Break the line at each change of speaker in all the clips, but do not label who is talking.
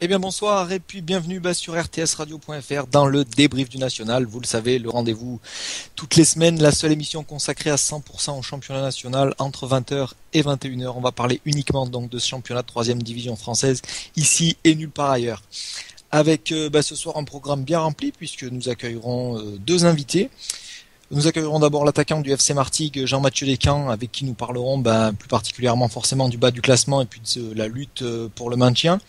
Eh bien bonsoir et puis bienvenue sur rtsradio.fr dans le débrief du national. Vous le savez, le rendez-vous toutes les semaines, la seule émission consacrée à 100% au championnat national entre 20h et 21h. On va parler uniquement donc de ce championnat de 3e division française ici et nulle part ailleurs. Avec ce soir un programme bien rempli puisque nous accueillerons deux invités. Nous accueillerons d'abord l'attaquant du FC Martigues, Jean-Mathieu Descamps, avec qui nous parlerons plus particulièrement forcément du bas du classement et puis de la lutte pour le maintien.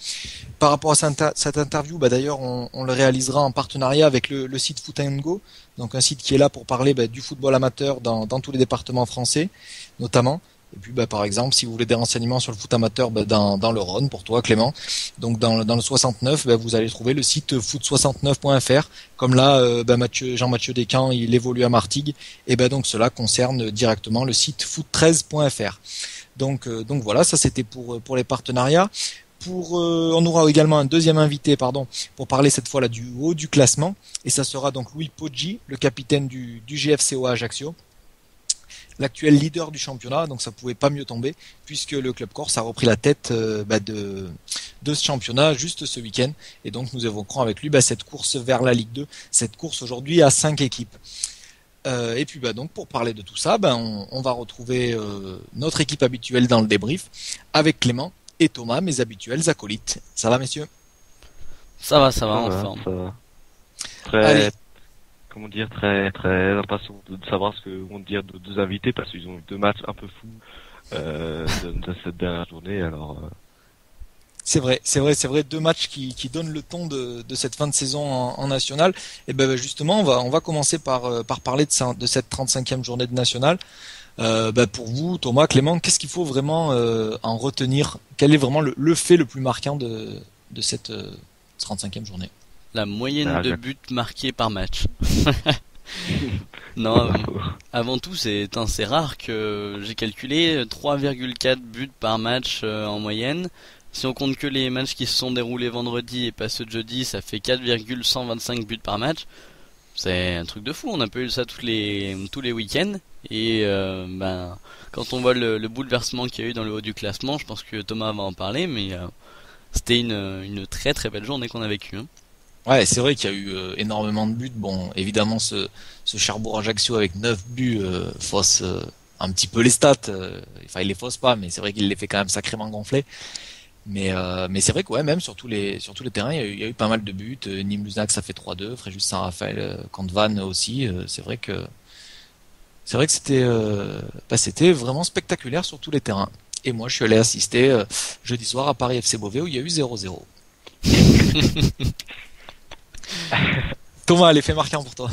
Par rapport à cette interview, d'ailleurs, on le réalisera en partenariat avec le site Foot & Go, donc un site qui est là pour parler du football amateur dans tous les départements français, notamment. Et puis, par exemple, si vous voulez des renseignements sur le foot amateur dans le Rhône, pour toi, Clément, donc dans le 69, vous allez trouver le site foot69.fr. Comme là, Jean-Mathieu Descamps, il évolue à Martigues, et donc cela concerne directement le site foot13.fr. Donc voilà, ça c'était pour les partenariats. On aura également un deuxième invité, pour parler cette fois-là du haut du classement, et ça sera donc Louis Poggi, le capitaine du GFCO Ajaccio, l'actuel leader du championnat, donc ça pouvait pas mieux tomber, puisque le club corse a repris la tête de ce championnat juste ce week-end, et donc nous évoquerons avec lui cette course vers la Ligue 2, cette course aujourd'hui à 5 équipes. Et puis donc pour parler de tout ça, on va retrouver notre équipe habituelle dans le débrief, avec Clément et Thomas, mes habituels acolytes. Ça va, messieurs?
Ça va, en forme.
Ça va. Très, comment dire, très impatient de savoir ce que vont dire nos deux invités, parce qu'ils ont eu deux matchs un peu fous de cette dernière journée. Alors,
C'est vrai, deux matchs qui donnent le ton de cette fin de saison en national. Et justement, on va commencer par parler de cette 35e journée de national. Pour vous, Thomas, Clément, qu'est-ce qu'il faut vraiment en retenir? Quel est vraiment le fait le plus marquant de cette 35e journée?
La moyenne de buts marqués par match. Non, avant tout, c'est rare que j'ai calculé 3,4 buts par match en moyenne. Si on compte que les matchs qui se sont déroulés vendredi et pas ceux de jeudi, ça fait 4,125 buts par match. C'est un truc de fou, on a pas eu ça tous les week-ends. Et quand on voit le bouleversement qu'il y a eu dans le haut du classement, je pense que Thomas va en parler, mais c'était une très très belle journée qu'on a vécue. Hein.
Ouais, c'est vrai qu'il y a eu énormément de buts. Bon, évidemment, ce Cherbourg-Ajaccio avec 9 buts fausse un petit peu les stats. Il les fausse pas, mais c'est vrai qu'il les fait quand même sacrément gonfler. Mais c'est vrai que même sur tous les terrains, il y a eu pas mal de buts. Nîmes-Luznac, ça fait 3-2. Fréjus Saint-Raphaël contre Vannes aussi. C'est vrai que c'était vraiment spectaculaire sur tous les terrains. Et moi, je suis allé assister jeudi soir à Paris FC Beauvais où il y a eu 0-0. Thomas, l'effet marquant pour toi?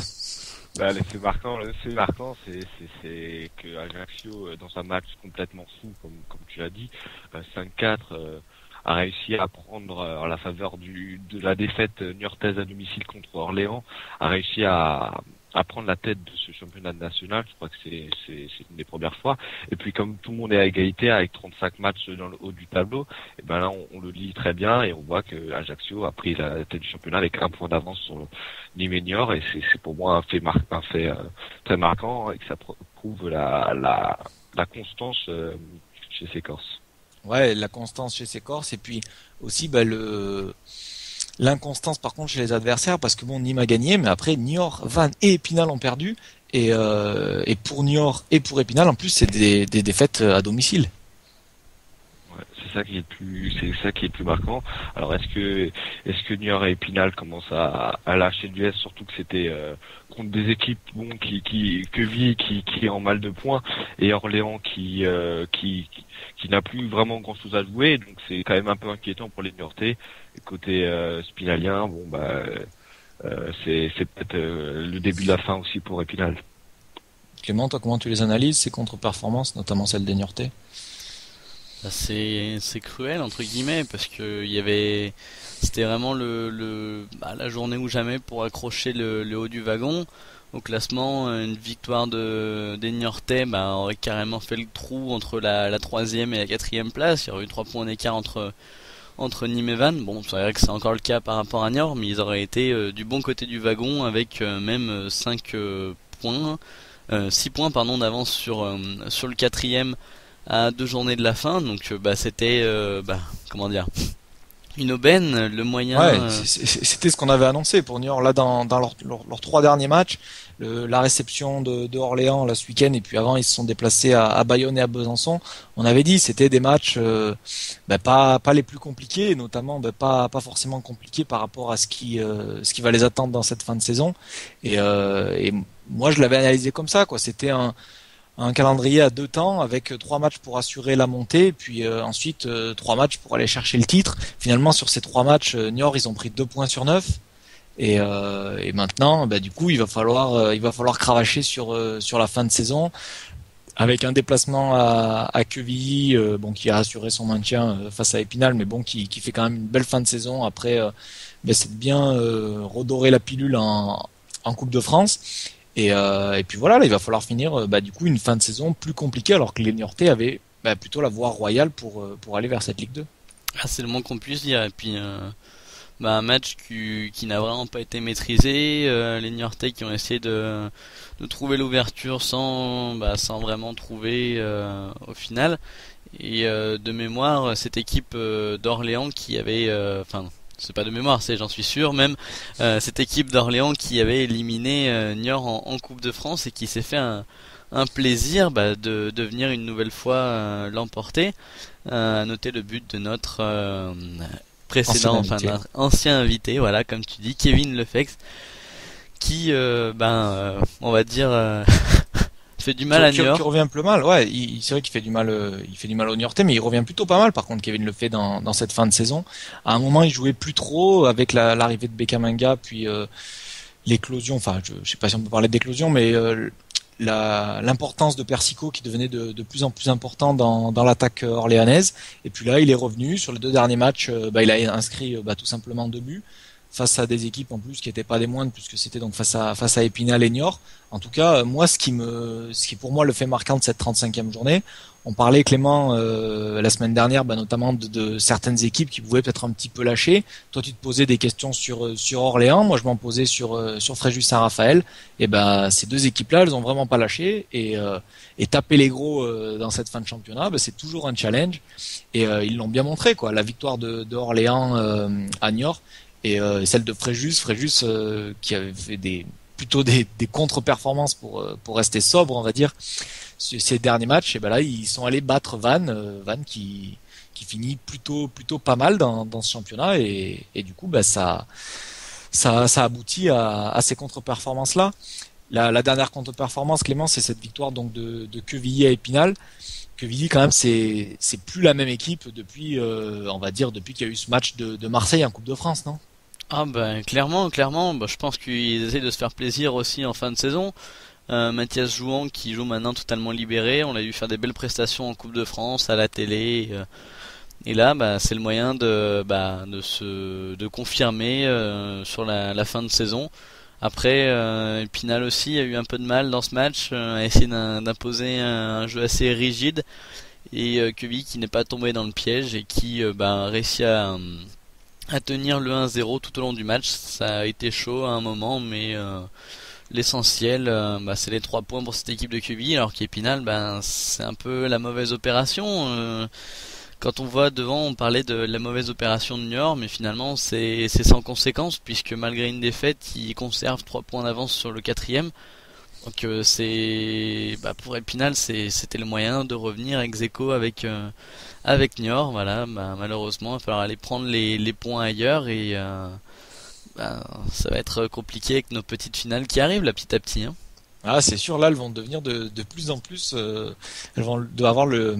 l'effet marquant, c'est que Ajaccio, dans un match complètement fou, comme tu l'as dit, 5-4, a réussi à prendre, en la faveur de la défaite niortaise à domicile contre Orléans, a réussi à prendre la tête de ce championnat national. Je crois que c'est une des premières fois. Et puis comme tout le monde est à égalité avec 35 matchs dans le haut du tableau, et là on le lit très bien et on voit que Ajaccio a pris la tête du championnat avec un point d'avance sur Nîmes et Niort, et c'est pour moi un fait très marquant, et que ça prouve la constance chez ces Corses.
Ouais, la constance chez ces Corses, et puis aussi l'inconstance par contre chez les adversaires, parce que Nîmes a gagné, mais après Niort, Vannes et Épinal ont perdu, et pour Niort et pour Épinal en plus c'est des défaites à domicile.
Ouais, c'est ça qui est le plus marquant. Alors est-ce que Niort et Épinal commencent à lâcher du S, surtout que c'était contre des équipes qui est en mal de points, et Orléans qui n'a plus vraiment grand chose à jouer, donc c'est quand même un peu inquiétant pour les Niortais. Côté spinalien, c'est peut-être le début de la fin aussi pour Épinal.
Clément, toi, comment tu les analyses, ces contre-performances, notamment celle des Niortais?
C'est cruel entre guillemets, parce que c'était vraiment la journée ou jamais pour accrocher le haut du wagon. Au classement, une victoire des Niortais aurait carrément fait le trou entre la 3e et la 4e place. Il y aurait eu 3 points d'écart entre Nîmes et Vannes. Bon, c'est vrai que c'est encore le cas par rapport à Niort, mais ils auraient été du bon côté du wagon avec même 5 points, 6 points d'avance sur le 4e à 2 journées de la fin. Donc c'était comment dire, une aubaine, le moyen.
Ouais, c'était ce qu'on avait annoncé pour Niort là dans leurs 3 derniers matchs. La réception de Orléans là ce week-end et puis avant ils se sont déplacés à Bayonne et à Besançon. On avait dit c'était des matchs pas les plus compliqués, et notamment pas forcément compliqués par rapport à ce qui va les attendre dans cette fin de saison. Et moi je l'avais analysé comme ça quoi. C'était un calendrier à 2 temps avec 3 matchs pour assurer la montée, et puis ensuite 3 matchs pour aller chercher le titre. Finalement sur ces 3 matchs, Niort ils ont pris 2 points sur 9. Et maintenant, du coup, il va falloir cravacher sur la fin de saison avec un déplacement à Quevilly, qui a assuré son maintien face à Épinal, mais qui fait quand même une belle fin de saison après c'est de bien redorer la pilule en Coupe de France. Et puis voilà, là, il va falloir finir du coup une fin de saison plus compliquée alors que les Niortais avaient plutôt la voie royale pour aller vers cette Ligue 2.
Ah, c'est le moins qu'on puisse dire. Et puis un match qui n'a vraiment pas été maîtrisé, les Niortais qui ont essayé de trouver l'ouverture sans vraiment trouver au final. Et de mémoire, cette équipe d'Orléans qui avait c'est pas de mémoire, j'en suis sûr même, cette équipe d'Orléans qui avait éliminé Niort en Coupe de France et qui s'est fait un plaisir de venir une nouvelle fois l'emporter. À noter le but de notre précédent, ancien invité, voilà, comme tu dis, Kevin Lefex, qui, on va dire, fait du mal à Niort.
Qui revient un peu mal, ouais. C'est vrai qu'il fait du mal, il fait du mal au Niortais, mais il revient plutôt pas mal. Par contre, Kevin le fait dans cette fin de saison. À un moment, il jouait plus trop avec l'arrivée de Bekamanga, puis l'éclosion. Enfin, je sais pas si on peut parler d'éclosion, mais l'importance de Persico qui devenait de plus en plus important dans l'attaque orléanaise. Et puis là, il est revenu sur les 2 derniers matchs. Il a inscrit tout simplement 2 buts face à des équipes en plus qui n'étaient pas des moindres, puisque c'était donc face à Épinal et Niort. En tout cas, moi, ce qui pour moi le fait marquant de cette 35e journée, on parlait, Clément, la semaine dernière, notamment de certaines équipes qui pouvaient peut-être un petit peu lâcher. Toi, tu te posais des questions sur Orléans. Moi, je m'en posais sur Fréjus Saint-Raphaël. Et ces 2 équipes-là, elles ont vraiment pas lâché. Et taper les gros dans cette fin de championnat, c'est toujours un challenge. Et ils l'ont bien montré, quoi. La victoire de Orléans à Niort et celle de Fréjus qui avait fait plutôt des contre-performances pour rester sobre, on va dire, ces derniers matchs. Et là ils sont allés battre Vannes qui finit plutôt pas mal dans ce championnat, et du coup ça aboutit à ces contre-performances là. La dernière contre-performance, Clément, c'est cette victoire donc de Quevilly à Épinal. Quevilly, quand même, c'est plus la même équipe depuis on va dire depuis qu'il y a eu ce match de Marseille en Coupe de France, non?
Ah clairement, je pense qu'ils essaient de se faire plaisir aussi en fin de saison. Mathias Jouan qui joue maintenant totalement libéré, on l'a vu faire des belles prestations en Coupe de France, à la télé, et là c'est le moyen de confirmer sur la fin de saison. Après, Épinal aussi a eu un peu de mal dans ce match, a essayé d'imposer un jeu assez rigide, et Quevilly qui n'est pas tombé dans le piège et qui a réussi à tenir le 1-0 tout au long du match. Ça a été chaud à un moment, mais l'essentiel, c'est les 3 points pour cette équipe de Quevilly, alors qu'Épinal, c'est un peu la mauvaise opération. Quand on voit devant, on parlait de la mauvaise opération de Niort, mais finalement c'est sans conséquence, puisque malgré une défaite, ils conservent 3 points d'avance sur le 4e. Donc pour Épinal, c'était le moyen de revenir ex-aequo avec Niort. Voilà, malheureusement, il va falloir aller prendre les points ailleurs, et ça va être compliqué avec nos petites finales qui arrivent là petit à petit, hein.
Ah, c'est sûr, là, elles vont devenir de plus en plus, elles vont avoir le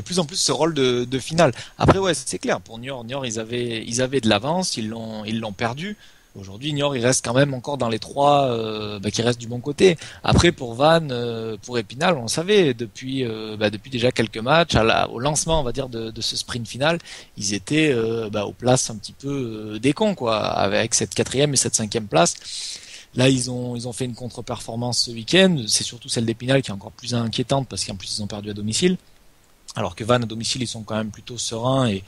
plus en plus ce rôle de finale. Après, ouais, c'est clair, pour Niort, ils avaient de l'avance, ils l'ont perdu. Aujourd'hui, Niort, il reste quand même encore dans les 3 qui restent du bon côté. Après, pour Vannes, pour Épinal, on le savait depuis déjà quelques matchs, au lancement, on va dire, de ce sprint final, ils étaient aux places un petit peu des cons, quoi, avec cette 4e et cette 5e place. Là, ils ont fait une contre-performance ce week-end. C'est surtout celle d'Épinal qui est encore plus inquiétante parce qu'en plus ils ont perdu à domicile. Alors que Vannes à domicile, ils sont quand même plutôt sereins, et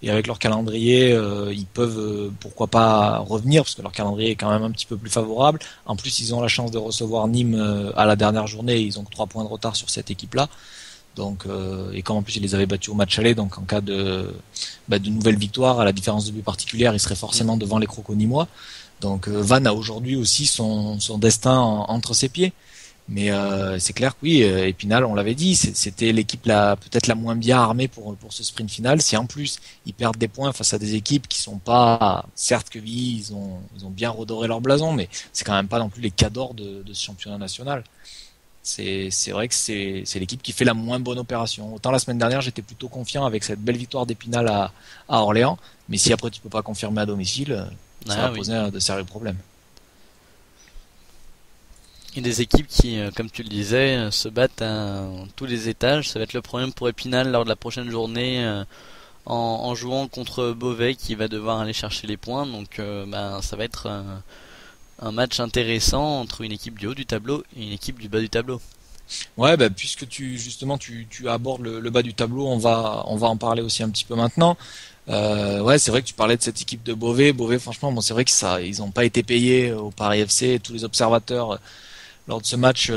avec leur calendrier, ils peuvent pourquoi pas revenir parce que leur calendrier est quand même un petit peu plus favorable. En plus, ils ont la chance de recevoir Nîmes à la dernière journée, et ils ont que 3 points de retard sur cette équipe-là. Donc, et comme en plus il les avait battus au match aller, donc en cas de nouvelle victoire, à la différence de but particulière, il serait forcément devant les Croconimois. Donc Vannes a aujourd'hui aussi son destin entre ses pieds. Mais c'est clair que oui, Épinal, on l'avait dit, c'était l'équipe peut-être la moins bien armée pour ce sprint final. Si en plus ils perdent des points face à des équipes qui sont pas, certes que oui, ils ont bien redoré leur blason, mais c'est quand même pas non plus les cadors de ce championnat national. C'est vrai que c'est l'équipe qui fait la moins bonne opération. Autant la semaine dernière, j'étais plutôt confiant avec cette belle victoire d'Épinal à Orléans, mais si après tu peux pas confirmer à domicile, ça va poser de sérieux problèmes.
Et des équipes qui, comme tu le disais, se battent à tous les étages. Ça va être le problème pour Épinal lors de la prochaine journée en jouant contre Beauvais qui va devoir aller chercher les points. Donc ça va être un match intéressant entre une équipe du haut du tableau et une équipe du bas du tableau.
Ouais, puisque tu abordes le bas du tableau, on va en parler aussi un petit peu maintenant. Ouais, c'est vrai que tu parlais de cette équipe de Beauvais. Beauvais, franchement, bon, c'est vrai que ils n'ont pas été payés au Paris FC. Tous les observateurs lors de ce match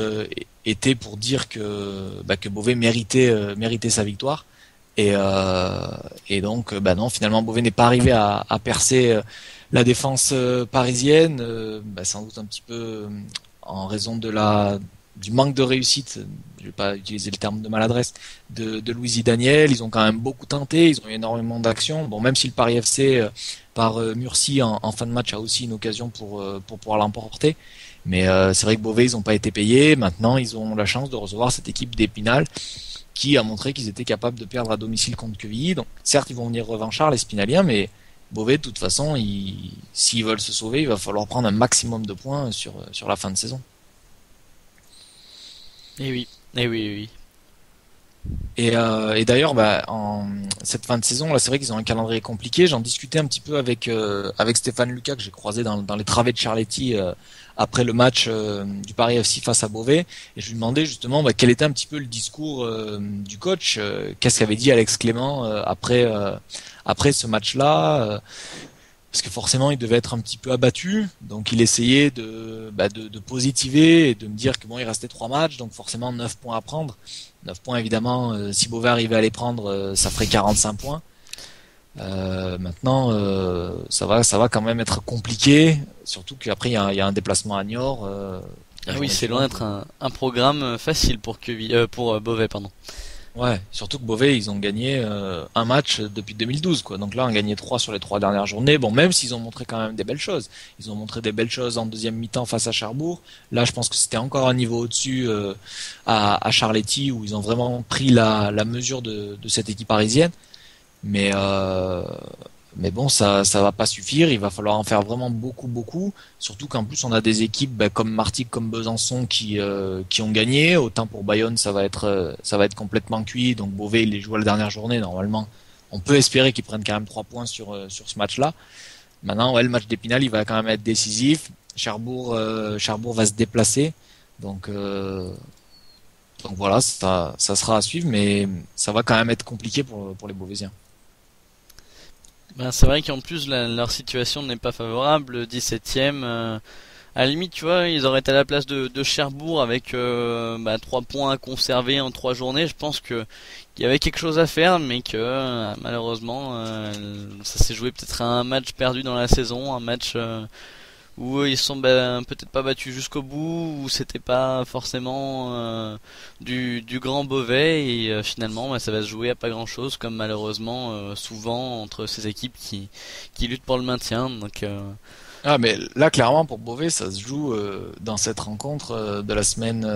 étaient pour dire que Beauvais méritait sa victoire. Et donc, non, finalement, Beauvais n'est pas arrivé à percer la défense parisienne, sans doute un petit peu en raison du manque de réussite, je vais pas utiliser le terme de maladresse, de Louis Daniel. Ils ont quand même beaucoup tenté, ils ont eu énormément d'actions. Bon, même si le Paris FC par Murcie en fin de match a aussi une occasion pour pouvoir l'emporter, mais c'est vrai que Beauvais, ils n'ont pas été payés. Maintenant, ils ont la chance de recevoir cette équipe d'Épinal qui a montré qu'ils étaient capables de perdre à domicile contre Quevilly. Donc, certes, ils vont venir revanchards, les Spinaliens, mais Beauvais, de toute façon, s'ils veulent se sauver, il va falloir prendre un maximum de points sur la fin de saison.
Et oui, et oui, et oui.
Et d'ailleurs, en cette fin de saison, là, c'est vrai qu'ils ont un calendrier compliqué. J'en discutais un petit peu avec Stéphane Lucas que j'ai croisé dans les travées de Charletti après le match du Paris FC face à Beauvais, et je lui demandais justement quel était un petit peu le discours du coach, qu'est-ce qu'avait dit Alex Clément après ce match-là. Parce que forcément il devait être un petit peu abattu, donc il essayait de positiver et de me dire que bon, il restait 3 matchs, donc forcément 9 points à prendre. 9 points évidemment, si Beauvais arrivait à les prendre, ça ferait 45 points. Maintenant, ça va quand même être compliqué, surtout qu'après il y a un déplacement à Niort.
Oui, c'est loin d'être un programme facile pour Beauvais, pardon.
Ouais, surtout que Beauvais, ils ont gagné un match depuis 2012, quoi. Donc là, on a gagné 3 sur les 3 dernières journées. Bon, même s'ils ont montré quand même des belles choses. Ils ont montré des belles choses en deuxième mi-temps face à Cherbourg. Là, je pense que c'était encore un niveau au-dessus à Charletti, où ils ont vraiment pris la mesure de cette équipe parisienne. Mais bon, ça va pas suffire. Il va falloir en faire vraiment beaucoup. Surtout qu'en plus on a des équipes comme Martigues, comme Besançon qui ont gagné. Autant pour Bayonne, ça va être complètement cuit. Donc Beauvais, il les joue à la dernière journée. Normalement, on peut espérer qu'ils prennent quand même 3 points sur ce match-là. Maintenant, ouais, le match d'Épinal, il va quand même être décisif. Cherbourg va se déplacer. Donc voilà, ça sera à suivre, mais ça va quand même être compliqué pour les Beauvaisiens.
C'est vrai qu'en plus leur situation n'est pas favorable, 17ème. À la limite, tu vois, ils auraient été à la place de Cherbourg avec 3 points à conserver en 3 journées. Je pense qu'il y avait quelque chose à faire, mais que malheureusement ça s'est joué peut-être à un match perdu dans la saison, un match où ils sont peut-être pas battus jusqu'au bout, où c'était pas forcément du grand Beauvais, et finalement ça va se jouer à pas grand chose, comme malheureusement souvent entre ces équipes qui luttent pour le maintien. Donc
Ah, mais là clairement pour Beauvais, ça se joue dans cette rencontre de la semaine,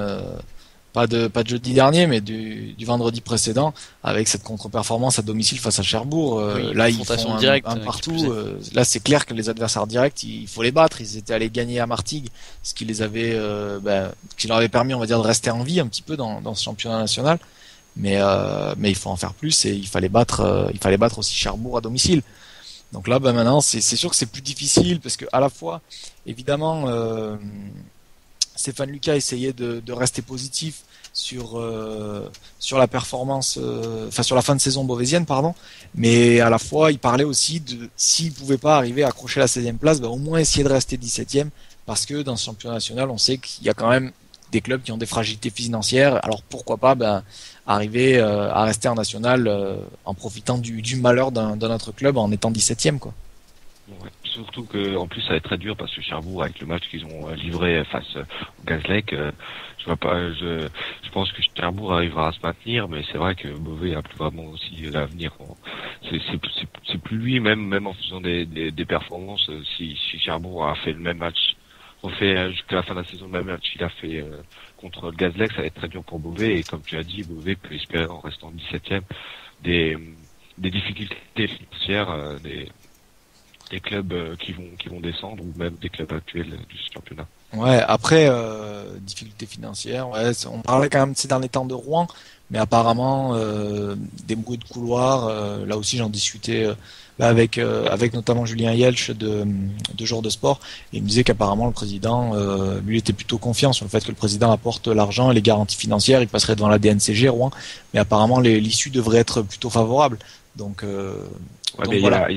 pas de jeudi dernier, mais du vendredi précédent, avec cette contre-performance à domicile face à Cherbourg.
oui,
Là, ils font
directe,
un partout. Là, c'est clair que les adversaires directs, il faut les battre. Ils étaient allés gagner à Martigues, ce qui les avait, qui leur avait permis, on va dire, de rester en vie un petit peu dans ce championnat national. Mais il faut en faire plus, et il fallait battre aussi Cherbourg à domicile. Donc là, maintenant, c'est sûr que c'est plus difficile, parce que à la fois, évidemment, Stéphane Lucas essayait de rester positif sur la performance, sur la fin de saison beauvaisienne, pardon, mais à la fois il parlait aussi de s'il pouvait pas arriver à accrocher la 16e place, au moins essayer de rester 17e, parce que dans ce championnat national, on sait qu'il y a quand même des clubs qui ont des fragilités financières. Alors pourquoi pas arriver à rester en national en profitant du malheur d'un autre club en étant 17e, quoi.
Ouais. Surtout que en plus ça va être très dur parce que Cherbourg, avec le match qu'ils ont livré face au Gazlec, je vois pas, je pense que Cherbourg arrivera à se maintenir, mais c'est vrai que Beauvais a plus vraiment aussi l'avenir. C'est plus lui, même en faisant des performances. Si Cherbourg a fait le même match, on fait jusqu'à la fin de la saison le même match qu'il a fait contre le Gazlec, ça va être très dur pour Beauvais. Et comme tu as dit, Beauvais peut espérer en restant 17e des difficultés financières, des clubs qui vont descendre ou même des clubs actuels du championnat.
Ouais, après difficultés financières, ouais, on parlait quand même ces derniers temps de Rouen, mais apparemment des bruits de couloir, là aussi j'en discutais avec notamment Julien Yelch de Jour de Sport, et il me disait qu'apparemment le président lui était plutôt confiant sur le fait que le président apporte l'argent et les garanties financières, il passerait devant la DNCG Rouen, mais apparemment l'issue devrait être plutôt favorable. Donc voilà.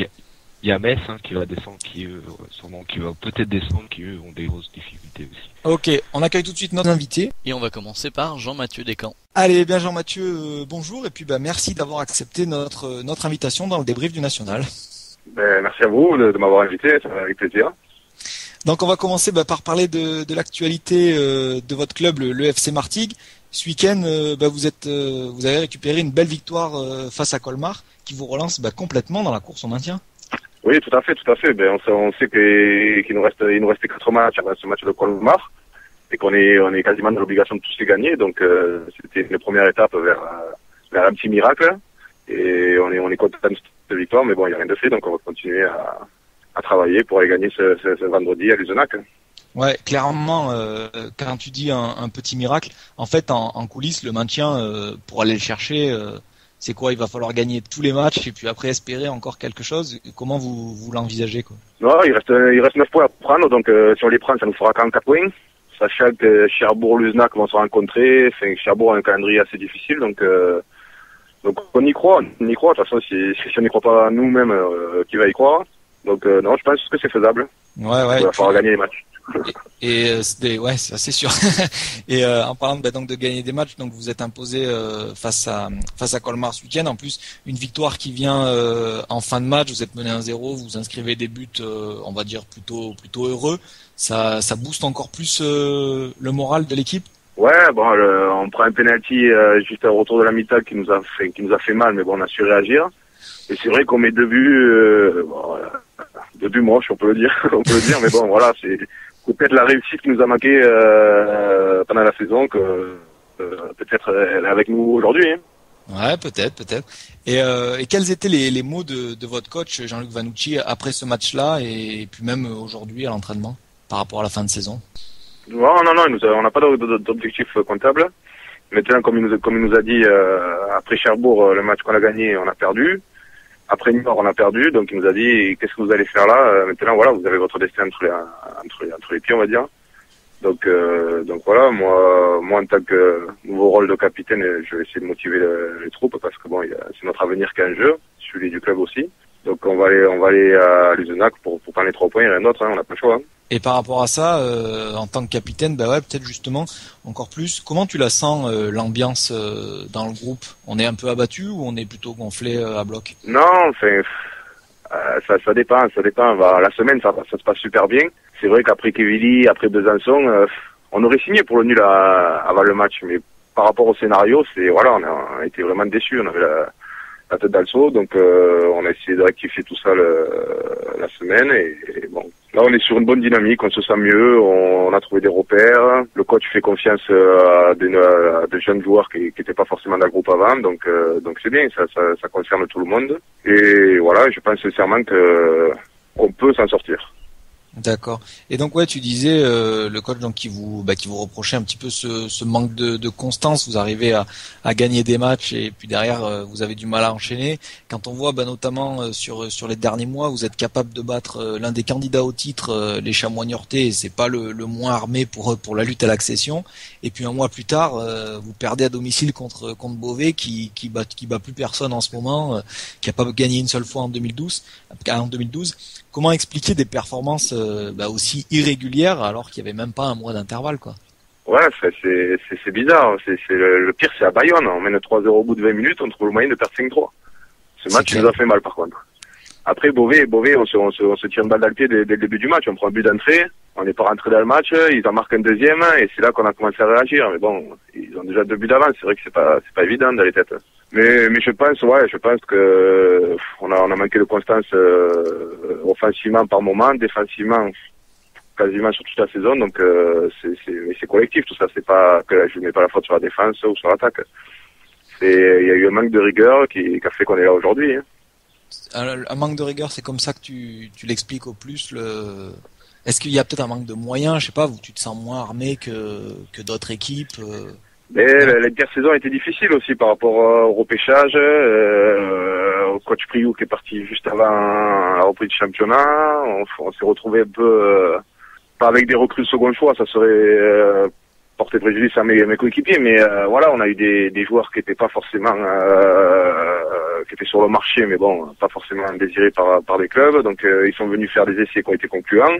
Il y a Metz qui va descendre, qui va peut-être descendre, qui eux ont des grosses difficultés aussi.
Ok, on accueille tout de suite notre invité.
Et on va commencer par Jean-Mathieu Descamps.
Allez, bien Jean-Mathieu, bonjour, et puis merci d'avoir accepté notre invitation dans le débrief du National.
Merci à vous de m'avoir invité, ça va avec plaisir.
Donc on va commencer par parler de l'actualité de votre club, le FC Martigues. Ce week-end, vous avez récupéré une belle victoire face à Colmar, qui vous relance complètement dans la course au maintien.
Oui, tout à fait. On sait qu'il nous restait 4 matchs avant ce match de Colmar et qu'on est quasiment dans l'obligation de tous les gagner. Donc c'était une première étape vers un petit miracle et on est content de cette victoire. Mais bon, il n'y a rien de fait, donc on va continuer à travailler pour aller gagner ce vendredi à Luzenac.
Ouais, clairement, quand tu dis un petit miracle, en fait, en coulisses, le maintien pour aller le chercher. C'est quoi? Il va falloir gagner tous les matchs et puis après espérer encore quelque chose. Comment vous l'envisagez, quoi?
Non, il reste 9 points à prendre, donc si on les prend, ça nous fera 44 points. Sachant que Cherbourg, Luzenac vont se rencontrer. Enfin, Cherbourg a un calendrier assez difficile, donc on y croit. De toute façon, si on n'y croit pas nous-mêmes, qui va y croire? Donc non, je pense que c'est faisable.
Ouais.
Il va falloir gagner les matchs.
Ça c'est sûr. Et en parlant donc de gagner des matchs, donc vous êtes imposé face à Colmar ce week-end. En plus, une victoire qui vient en fin de match. Vous êtes mené 1-0, vous inscrivez des buts, on va dire plutôt heureux. Ça booste encore plus le moral de l'équipe.
Ouais, bon, on prend un penalty juste au retour de la mi-temps qui nous a fait mal, mais bon, on a su réagir. Et c'est vrai qu'on met 2 buts, 2 buts moches, on peut le dire, mais bon, voilà, c'est peut-être la réussite qui nous a manqué pendant la saison, que peut-être elle est avec nous aujourd'hui. Hein.
Ouais, peut-être. Et quels étaient les mots de votre coach Jean-Luc Vanucci après ce match-là et puis même aujourd'hui à l'entraînement par rapport à la fin de saison?
Non, on n'a pas d'objectif comptable. Maintenant, comme il nous a dit, après Cherbourg, le match qu'on a gagné, on a perdu. Après Niort, on a perdu, donc il nous a dit qu'est-ce que vous allez faire là? Maintenant, voilà, vous avez votre destin entre les pieds, on va dire. Donc voilà, moi en tant que nouveau rôle de capitaine, je vais essayer de motiver les troupes parce que bon, c'est notre avenir qui est en jeu, celui du club aussi. Donc on va aller à Luzenac pour prendre les 3 points et rien d'autre, on n'a pas le choix. Hein.
Et par rapport à ça, en tant que capitaine, peut-être justement encore plus. Comment tu la sens l'ambiance dans le groupe? On est un peu abattu ou on est plutôt gonflé à bloc?
Non, enfin, ça dépend. La semaine, ça se passe super bien. C'est vrai qu'après Quevilly, après Besançon, on aurait signé pour le nul avant le match, mais par rapport au scénario, on a été vraiment déçus. On avait la tête dans le seau, donc on a essayé de rectifier tout ça la semaine et bon. Là, on est sur une bonne dynamique, on se sent mieux, on a trouvé des repères. Le coach fait confiance à des jeunes joueurs qui n'étaient pas forcément dans le groupe avant, donc c'est bien, ça concerne tout le monde. Et voilà, je pense sincèrement qu'on peut s'en sortir.
D'accord. Et donc tu disais le coach donc qui vous reprochait un petit peu ce manque de constance. Vous arrivez à gagner des matchs et puis derrière vous avez du mal à enchaîner. Quand on voit notamment sur les derniers mois, vous êtes capable de battre l'un des candidats au titre, les Chamois niortais, et c'est pas le moins armé pour la lutte à l'accession. Et puis un mois plus tard, vous perdez à domicile contre Beauvais qui bat plus personne en ce moment, qui a pas gagné une seule fois en 2012. Comment expliquer des performances aussi irrégulières alors qu'il y avait même pas un mois d'intervalle, quoi?
Ouais, c'est bizarre. Le pire, c'est à Bayonne. On mène 3-0 au bout de 20 minutes, on trouve le moyen de perdre 5-3. Ce match nous a fait mal, par contre. Après, Beauvais, on se tire une balle dans le pied dès le début du match. On prend un but d'entrée, on n'est pas rentré dans le match, ils en marquent un deuxième, et c'est là qu'on a commencé à réagir. Mais bon, ils ont déjà 2 buts d'avance. C'est vrai que c'est pas évident dans les têtes. Mais je pense que on a manqué de constance offensivement par moment, défensivement quasiment sur toute la saison. Donc c'est collectif tout ça. C'est pas que je mets pas la faute sur la défense ou sur l'attaque. Il y a eu un manque de rigueur qui a fait qu'on est là aujourd'hui. Hein.
Un manque de rigueur, c'est comme ça que tu l'expliques au plus. Est-ce qu'il y a peut-être un manque de moyens, je sais pas, où tu te sens moins armé que d'autres équipes
Mais l'intersaison a été difficile aussi par rapport au repêchage, au coach Priou qui est parti juste avant la reprise du championnat. On s'est retrouvé un peu pas avec des recrues de second choix, ça serait porter préjudice à mes coéquipiers, mais voilà, on a eu des joueurs qui étaient pas forcément qui étaient sur le marché, mais bon, pas forcément désirés par des clubs, donc ils sont venus faire des essais qui ont été concluants.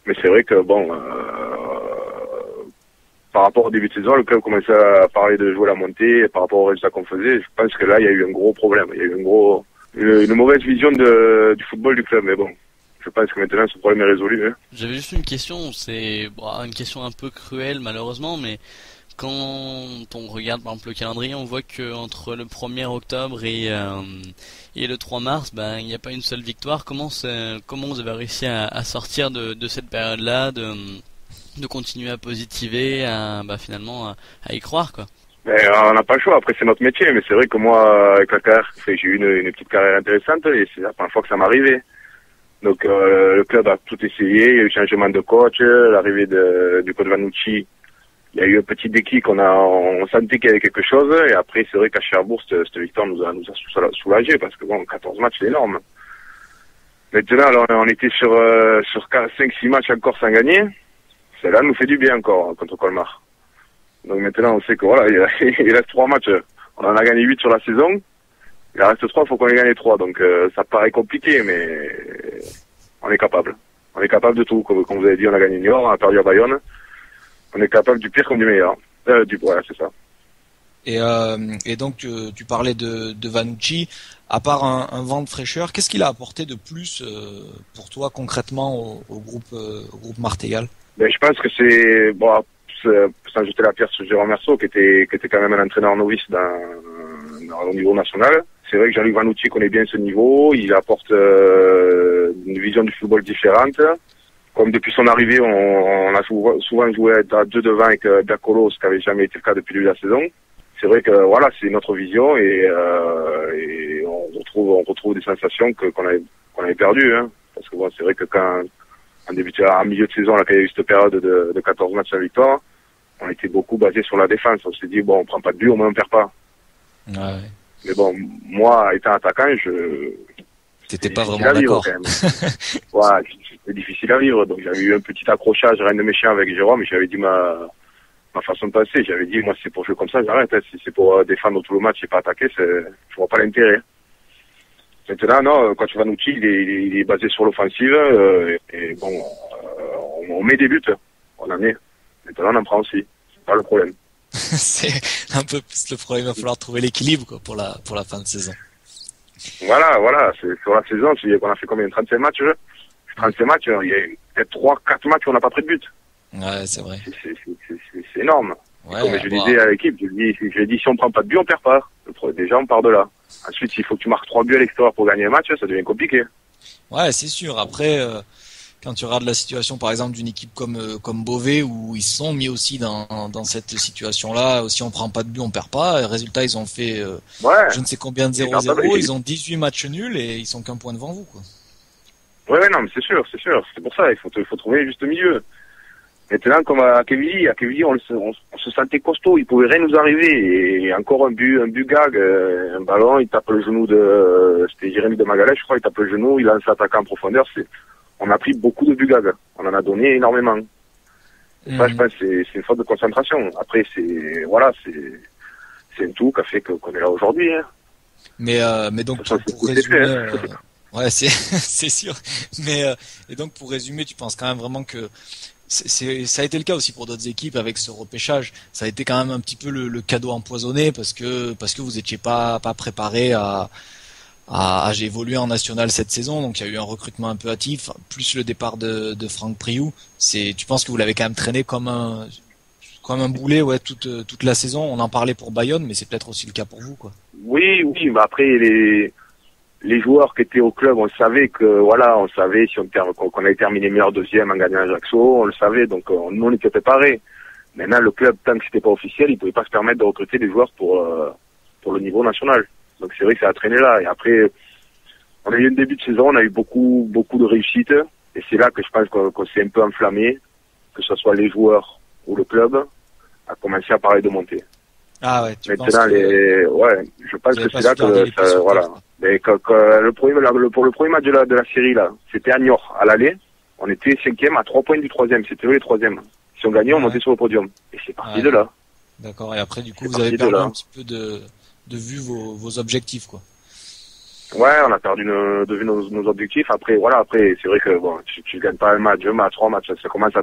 Mais c'est vrai que bon, par rapport au début de saison, le club commençait à parler de jouer la montée, et par rapport aux résultats qu'on faisait, je pense que là, il y a eu un gros problème, il y a eu une mauvaise vision du football du club, mais bon. Je pense que maintenant ce problème est résolu. Hein.
J'avais juste une question, c'est une question un peu cruelle malheureusement, mais quand on regarde par exemple le calendrier, on voit que entre le 1er octobre et le 3 mars, il n'y a pas une seule victoire. Comment vous avez réussi à sortir de cette période-là, de continuer à positiver, finalement à y croire quoi?
On n'a pas le choix, après c'est notre métier, mais c'est vrai que moi, avec la carrière, j'ai eu une petite carrière intéressante et c'est la première fois que ça m'arrivait. Donc le club a tout essayé, il y a eu le changement de coach, l'arrivée du coach Vanucci, il y a eu un petit déclic, on sentait qu'il y avait quelque chose, et après c'est vrai qu'à Cherbourg, cette victoire nous a soulagé, parce que bon, 14 matchs c'est énorme. Maintenant, alors, on était sur 5-6 matchs encore sans gagner, celle-là nous fait du bien encore contre Colmar. Donc maintenant on sait que voilà, il reste 3 matchs, on en a gagné 8 sur la saison. Il en reste 3, il faut qu'on ait gagné 3. Donc ça paraît compliqué, mais on est capable. On est capable de tout. Comme vous avez dit, on a gagné Niort, on a perdu à Bayonne. On est capable du pire comme du meilleur. Voilà, c'est ça.
Et donc tu parlais de Vanucci. À part un vent de fraîcheur, qu'est-ce qu'il a apporté de plus pour toi concrètement au groupe Martégal?
Je pense que c'est sans jeter la pierre sur Jérôme Merceau, qui était quand même un entraîneur novice au niveau national. C'est vrai que Jean-Luc Vanucci connaît bien ce niveau, il apporte une vision du football différente. Comme depuis son arrivée, on a souvent joué à 2 devant avec Dacolo, ce qui n'avait jamais été le cas depuis le début de la saison. C'est vrai que voilà, c'est notre vision et on retrouve des sensations qu'on avait perdues. Hein. Parce que bon, c'est vrai que quand on débutait en milieu de saison, là, quand il y a eu cette période de 14 matchs à victoire, on était beaucoup basé sur la défense. On s'est dit, bon, on prend pas de but, au moins on perd pas.
Ouais.
Mais bon, moi, étant attaquant,
t'étais pas vraiment d'accord.
Ouais, c'était difficile à vivre. Donc j'avais eu un petit accrochage, rien de méchant avec Jérôme, et j'avais dit ma façon de passer. J'avais dit, moi, si c'est pour jouer comme ça, j'arrête. Hein. Si c'est pour défendre tout le match et pas attaquer, je vois pas l'intérêt. Maintenant, non, quand tu vas Vanucci, il est basé sur l'offensive, et bon, on met des buts. On en met. Maintenant, on en prend aussi. C'est pas le problème.
C'est un peu plus le problème, il va falloir trouver l'équilibre quoi, pour la fin de saison.
Voilà, c'est sur la saison, tu dis qu'on a fait combien, 35 matchs, 35 matchs, il y a peut-être 3-4 matchs où on n'a pas pris de but.
Ouais, c'est vrai.
C'est énorme. Ouais, comme je disais à l'équipe, je dis si on prend pas de but, on perd pas. Déjà, on part de là. Ensuite, s'il faut que tu marques 3 buts à l'extérieur pour gagner un match, ça devient compliqué.
Ouais, c'est sûr. Après, quand tu regardes la situation, par exemple, d'une équipe comme Beauvais, où ils sont mis aussi dans cette situation-là, si on prend pas de but, on perd pas. Résultat, ils ont fait je ne sais combien de 0-0, ils ont 18 matchs nuls et ils sont qu'un point devant vous, quoi.
Ouais, non, mais c'est sûr. C'est pour ça, il faut trouver juste milieu. Maintenant, comme à Quevilly, on se sentait costaud, il pouvait rien nous arriver. Et encore un but gag, un ballon, il tape le genou c'était Jérémy de Magalhães, je crois, il tape le genou, il lance l'attaquant en profondeur. On a pris beaucoup de buts gags. On en a donné énormément. Et ça, je pense, c'est une faute de concentration. Après, c'est un tout qui a fait qu'on est là aujourd'hui. Hein.
Mais donc, pour résumer, Ouais, c'est c'est sûr. Mais et donc pour résumer, tu penses quand même vraiment que ça a été le cas aussi pour d'autres équipes avec ce repêchage. Ça a été quand même un petit peu le cadeau empoisonné parce que vous étiez pas préparé à j'ai évolué en national cette saison, donc il y a eu un recrutement un peu hâtif, plus le départ de Franck Priou. Tu penses que vous l'avez quand même traîné comme un boulet, ouais, toute la saison. On en parlait pour Bayonne, mais c'est peut-être aussi le cas pour vous, quoi.
Oui, oui, mais après les joueurs qui étaient au club, on savait on savait si qu'on allait terminer meilleur deuxième en gagnant Ajaccio, on le savait, donc nous on était préparés. Maintenant le club, tant que c'était pas officiel, il pouvait pas se permettre de recruter des joueurs pour le niveau national. Donc c'est vrai que ça a traîné là. Et après, on a eu un début de saison, on a eu beaucoup de réussite, et c'est là que je pense qu'on s'est un peu enflammé, que ce soit les joueurs ou le club, a commencé à parler de monter.
Ah ouais, tu
maintenant
penses que
ouais, je pense que c'est là que ça, voilà. Mais pour le premier match de la série là, c'était à Niort, à l'aller, on était 5e à 3 points du troisième, c'était eux les troisièmes. Si on gagnait, on montait sur le podium. Et c'est parti de là.
D'accord, et après du coup vous avez perdu un petit peu de vue vos objectifs, quoi.
Ouais, on a perdu de vue nos objectifs. Après, c'est vrai que bon, tu gagnes pas un match, deux matchs, trois matchs, ça commence à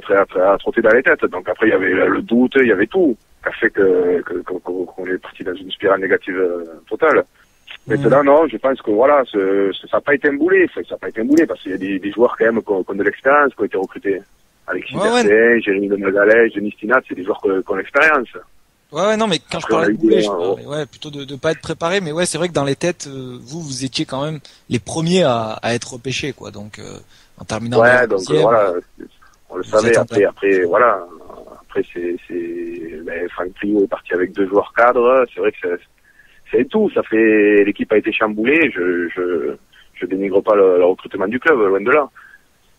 trotter dans les têtes. Donc après, il y avait le doute, il y avait tout, qui a fait qu'on est parti dans une spirale négative totale. Mais là, non, je pense que voilà, ça n'a pas été un boulet. Ça n'a pas été un boulet parce qu'il y a des joueurs quand même qui ont de l'expérience, qui ont été recrutés. Alexis Bertin, Jérémy Lemegalès, Denis Stinat, c'est des joueurs qui ont l'expérience.
Ouais, non, mais quand je parlais de boulet, je parlais plutôt de pas être préparé, mais ouais, c'est vrai que dans les têtes, vous étiez quand même les premiers à être repêchés, quoi. Donc, en terminant
donc voilà, on le savait. Après, voilà. Après, Franck Priou est parti avec 2 joueurs cadres. C'est vrai que c'est tout. L'équipe a été chamboulée. Je dénigre pas le recrutement du club, loin de là.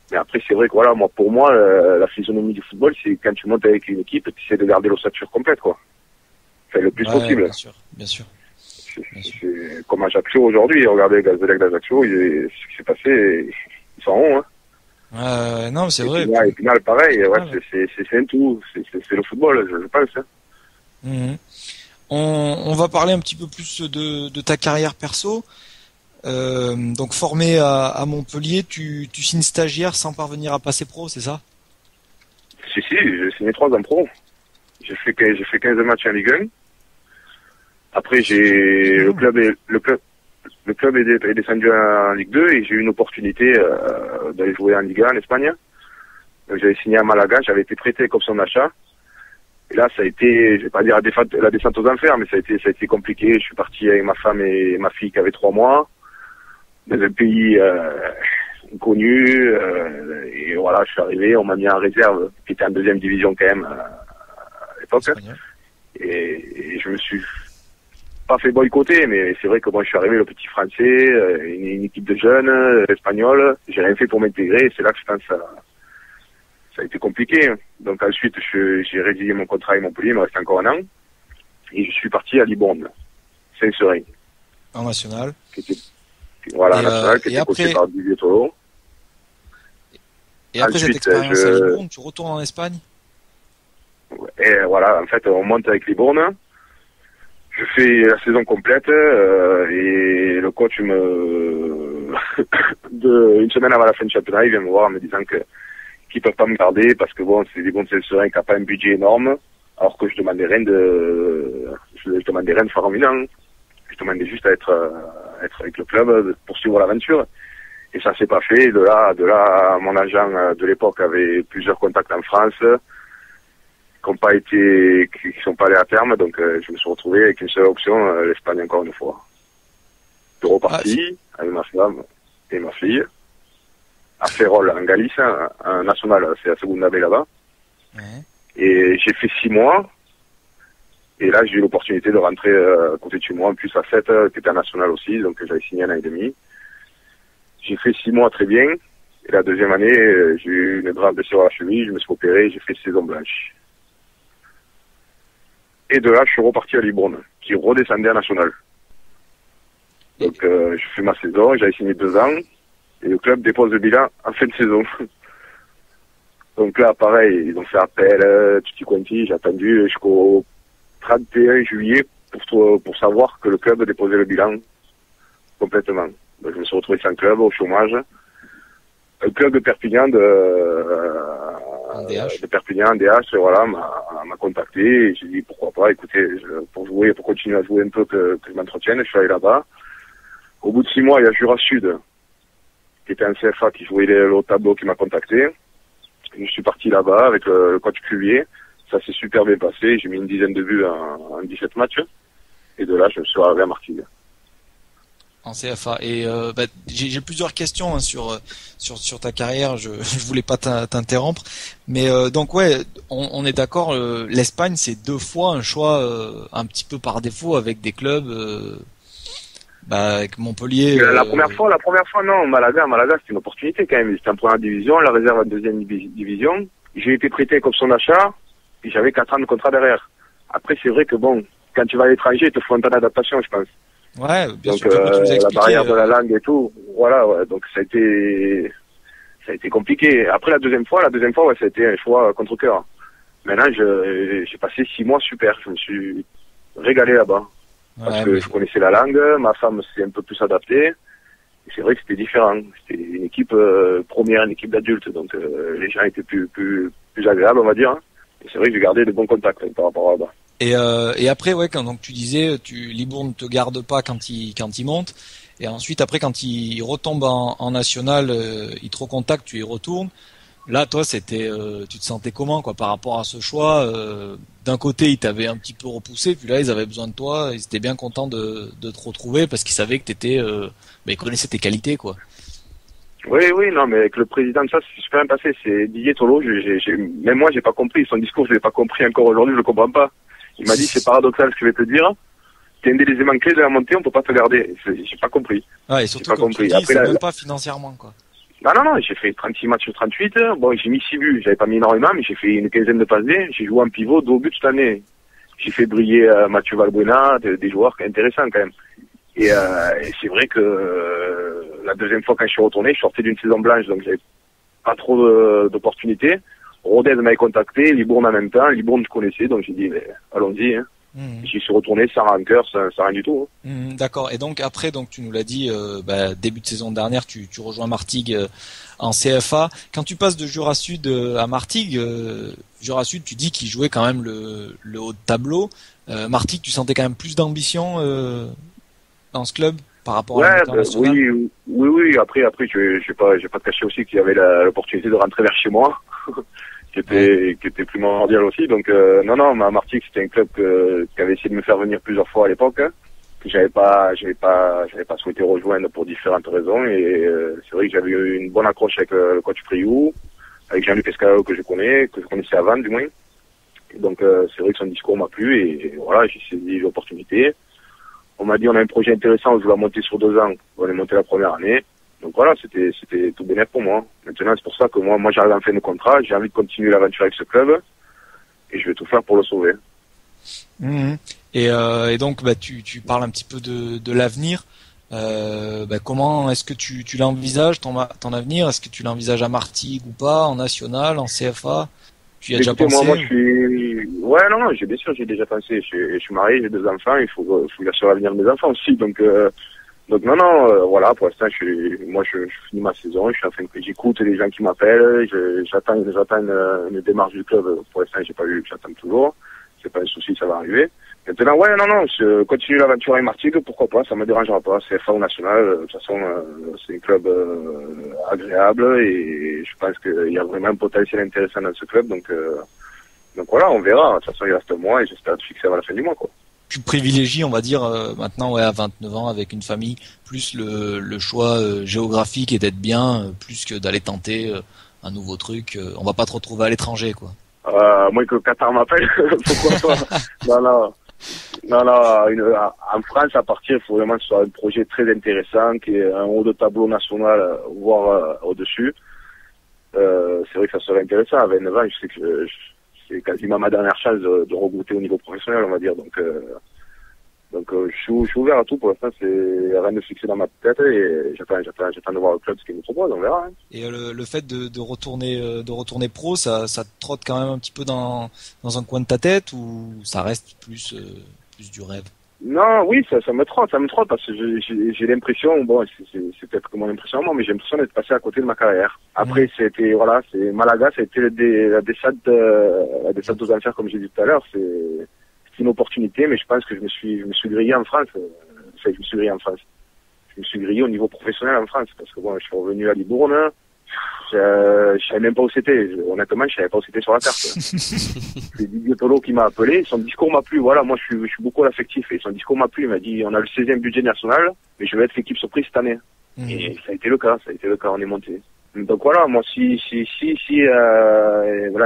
Mais après, c'est vrai que voilà, pour moi, la physionomie du football, c'est quand tu montes avec une équipe, tu essaies de garder l'ossature complète, quoi. Enfin, le plus possible.
Bien sûr.
C'est comme Ajaccio aujourd'hui. Regardez les Gazélec d'Ajaccio, ce qui s'est passé, ils sont ronds, hein.
Non, mais c'est vrai.
Et puis là, pareil, c'est un tout. C'est le football, je pense. Hein.
Mm-hmm. On va parler un petit peu plus de ta carrière perso. Donc formé à Montpellier, tu signes stagiaire sans parvenir à passer pro, c'est ça?
Si, j'ai signé 3 ans pro. J'ai fait 15 matchs en Ligue 1. Après, le club est descendu en Ligue 2 et j'ai eu une opportunité d'aller jouer en Ligue 1 en Espagne. Donc j'avais signé à Malaga, j'avais été prêté comme son achat. Et là, ça a été, je vais pas dire la descente aux enfers, mais ça a été compliqué. Je suis parti avec ma femme et ma fille qui avaient 3 mois dans un pays inconnu. Et voilà, je suis arrivé, on m'a mis en réserve, qui était en 2e division quand même à l'époque. Et je me suis pas fait boycotter, mais c'est vrai que moi je suis arrivé le petit français, une équipe de jeunes espagnols, j'ai rien fait pour m'intégrer, et c'est là que je pense que ça a été compliqué. Donc ensuite j'ai résilié mon contrat avec Montpellier, il me reste encore 1 an, et je suis parti à Libourne, Saint-Seurin.
En national.
National, qui était coaché par Didier Tolo.
Et après cette expérience à Libourne, tu retournes en Espagne?
Et voilà, en fait, on monte avec Libourne. Je fais la saison complète et le coach une semaine avant la fin du championnat, il vient me voir en me disant qu'ils peuvent pas me garder parce que bon, c'est Libourne Saint-Seurin qui a pas un budget énorme, alors que je demandais rien de faraminant. Je demandais juste à être avec le club, de poursuivre l'aventure. Et ça s'est pas fait. Et de là, mon agent de l'époque avait plusieurs contacts en France. Qui sont pas allés à terme, donc je me suis retrouvé avec une seule option, l'Espagne encore une fois. Je suis reparti avec ma femme et ma fille à Ferrol en Galice, un national, c'est à Segunda B là-bas. Et j'ai fait 6 mois, et là j'ai eu l'opportunité de rentrer à côté de chez moi, en plus à 7, qui était un national aussi, donc j'avais signé 1 an et demi. J'ai fait 6 mois très bien, et la 2e année, j'ai eu une grave blessure à la cheville, je me suis opéré, j'ai fait saison blanche. Et de là, je suis reparti à Libourne, qui redescendait à National. Donc, je fais ma saison, j'avais signé 2 ans, et le club dépose le bilan en fin de saison. Donc là, pareil, ils ont fait appel, tutti quanti, j'ai attendu jusqu'au 31 juillet pour savoir que le club déposait le bilan complètement. Donc, je me suis retrouvé sans club, au chômage. Un club de Perpignan, de Perpignan, DH, voilà, m'a contacté et j'ai dit pourquoi pas, écoutez, pour continuer à jouer un peu que je m'entretienne, je suis allé là-bas. Au bout de 6 mois, il y a Jura Sud, qui était un CFA qui jouait le haut tableau, qui m'a contacté. Je suis parti là-bas avec le coach Cuvier. Ça s'est super bien passé. J'ai mis une dizaine de buts en 17 matchs. Et de là, je me suis arrivé à Martigues.
En CFA. Et j'ai plusieurs questions sur ta carrière. Je voulais pas t'interrompre, mais donc ouais, on est d'accord. L'Espagne, c'est 2 fois un choix un petit peu par défaut avec des clubs. Avec Montpellier.
La première fois, non. Malaga, c'était une opportunité quand même. J'étais en première division, la réserve en deuxième division. J'ai été prêté comme son d'achat, et j'avais 4 ans de contrat derrière. Après, c'est vrai que bon, quand tu vas à l'étranger, il te faut un temps d'adaptation, je pense.
Ouais, bien
donc,
sûr. Tu nous as
la barrière de la langue et tout. Voilà, ouais. Donc ça a été compliqué. Après la deuxième fois, ouais, ça a été un choix contre cœur. Maintenant, j'ai passé 6 mois super. Je me suis régalé là-bas. Parce que je connaissais la langue, ma femme s'est un peu plus adaptée. Et c'est vrai que c'était différent. C'était une équipe première, une équipe d'adultes, donc les gens étaient plus agréables, on va dire. Et c'est vrai que j'ai gardé de bons contacts par rapport à là-bas.
Et après, ouais, quand donc tu disais, Libourne ne te garde pas quand il monte. Et ensuite, après, quand il retombe en national, il te recontacte, tu y retournes. Là, toi, tu te sentais comment, quoi, par rapport à ce choix? D'un côté, ils t'avaient un petit peu repoussé, puis là, ils avaient besoin de toi. Ils étaient bien contents de te retrouver parce qu'ils savaient que ils connaissaient tes qualités, quoi.
Oui, non, mais avec le président de ça, c'est super bien passé. C'est Didier Tolo. Même moi, j'ai pas compris son discours. Je l'ai pas compris encore aujourd'hui. Je le comprends pas. Il m'a dit, c'est paradoxal ce que je vais te dire. T'es un des éléments clés de la montée, on peut pas te garder. J'ai pas compris.
Ouais, et surtout, comme tu dis, après, c'est même pas financièrement, quoi.
Non, j'ai fait 36 matchs sur 38. Bon, j'ai mis 6 buts. J'avais pas mis énormément, mais j'ai fait une quinzaine de passes D. J'ai joué en pivot, 2 buts cette année. J'ai fait briller Mathieu Valbuena, des joueurs intéressants quand même. Et c'est vrai que la deuxième fois quand je suis retourné, je sortais d'une saison blanche, donc j'avais pas trop d'opportunités. Rodez m'avait contacté, Libourne en même temps. Libourne je connaissais, donc j'ai dit, allons-y. Hein. J'y suis retourné sans rancœur, sans rien du tout. Hein.
D'accord. Et donc après, tu nous l'as dit, début de saison dernière, tu rejoins Martigues en CFA. Quand tu passes de Jura Sud à Martigues, Jura Sud, tu dis qu'il jouait quand même le haut de tableau. Martigues, tu sentais quand même plus d'ambition dans ce club par rapport à l'international.
Oui. Après, je vais pas te cacher aussi qu'il y avait l'opportunité de rentrer vers chez moi. qui était primordial aussi. Donc non, Martigues c'était un club qui avait essayé de me faire venir plusieurs fois à l'époque, hein, que j'avais pas souhaité rejoindre pour différentes raisons. Et c'est vrai que j'avais eu une bonne accroche avec le coach Priou, avec Jean-Luc Escalao que je connaissais avant du moins. Et donc c'est vrai que son discours m'a plu et voilà, j'ai saisi l'opportunité. On m'a dit on a un projet intéressant, je vais monter sur 2 ans. On est monté la première année. Donc voilà, c'était tout bénéf pour moi. Maintenant, c'est pour ça que moi j'arrive en fin de contrat, j'ai envie de continuer l'aventure avec ce club et je vais tout faire pour le sauver.
Et donc, tu parles un petit peu de l'avenir. Comment est-ce que tu l'envisages ton avenir? Est-ce que tu l'envisages à Martigues ou pas, en national, en CFA? Tu y as déjà pensé?
Moi, bien sûr, j'ai déjà pensé. Je suis marié, j'ai 2 enfants, il faut assurer l'avenir de mes enfants aussi. Donc voilà, pour l'instant, je finis ma saison, j'écoute les gens qui m'appellent, j'attends une démarche du club. Pour l'instant, j'ai pas eu, j'attends toujours. C'est pas un souci, ça va arriver. Maintenant, je continue l'aventure avec Martigues, pourquoi pas, ça me dérangera pas. C'est CFA ou national, de toute façon, c'est un club agréable et je pense qu'il y a vraiment un potentiel intéressant dans ce club. Donc voilà, on verra. De toute façon, il reste un mois et j'espère te fixer avant la fin du mois, quoi.
Tu privilégies, on va dire, maintenant, à 29 ans, avec une famille, plus le choix géographique et d'être bien, plus que d'aller tenter un nouveau truc. On va pas te retrouver à l'étranger, quoi.
Moi que le Qatar m'appelle, pourquoi pas. Non, en France, à partir, il faut vraiment que ce soit un projet très intéressant, qui est un haut de tableau national, voire au-dessus. C'est vrai que ça serait intéressant. À 29 ans, je sais que c'est quasiment ma dernière chance de regoûter au niveau professionnel, on va dire. Donc je suis ouvert à tout. Pour l'instant, c'est rien de fixé dans ma tête et j'attends de voir le club ce qu'il nous propose, on verra. Hein.
Et le fait de retourner pro, ça te trotte quand même un petit peu dans un coin de ta tête ou ça reste plus du rêve?
Non, oui, ça me trotte parce que j'ai l'impression, bon, c'est peut-être que mon impression, moi, mais j'ai l'impression d'être passé à côté de ma carrière. Après, c'est Malaga, ça a été la descente aux enfers, comme j'ai dit tout à l'heure, c'est une opportunité, mais je pense que je me suis grillé en France. Je me suis grillé en France. Je me suis grillé au niveau professionnel en France, parce que bon, je suis revenu à Libourne. Je savais même pas où c'était. Honnêtement, je savais pas où c'était sur la carte. C'est Didier Tolo qui m'a appelé. Son discours m'a plu. Voilà, moi, je suis beaucoup à l'affectif. Et son discours m'a plu. Il m'a dit, on a le 16e budget national, mais je vais être l'équipe surprise cette année. Et ça a été le cas. On est monté. Donc voilà, moi, voilà,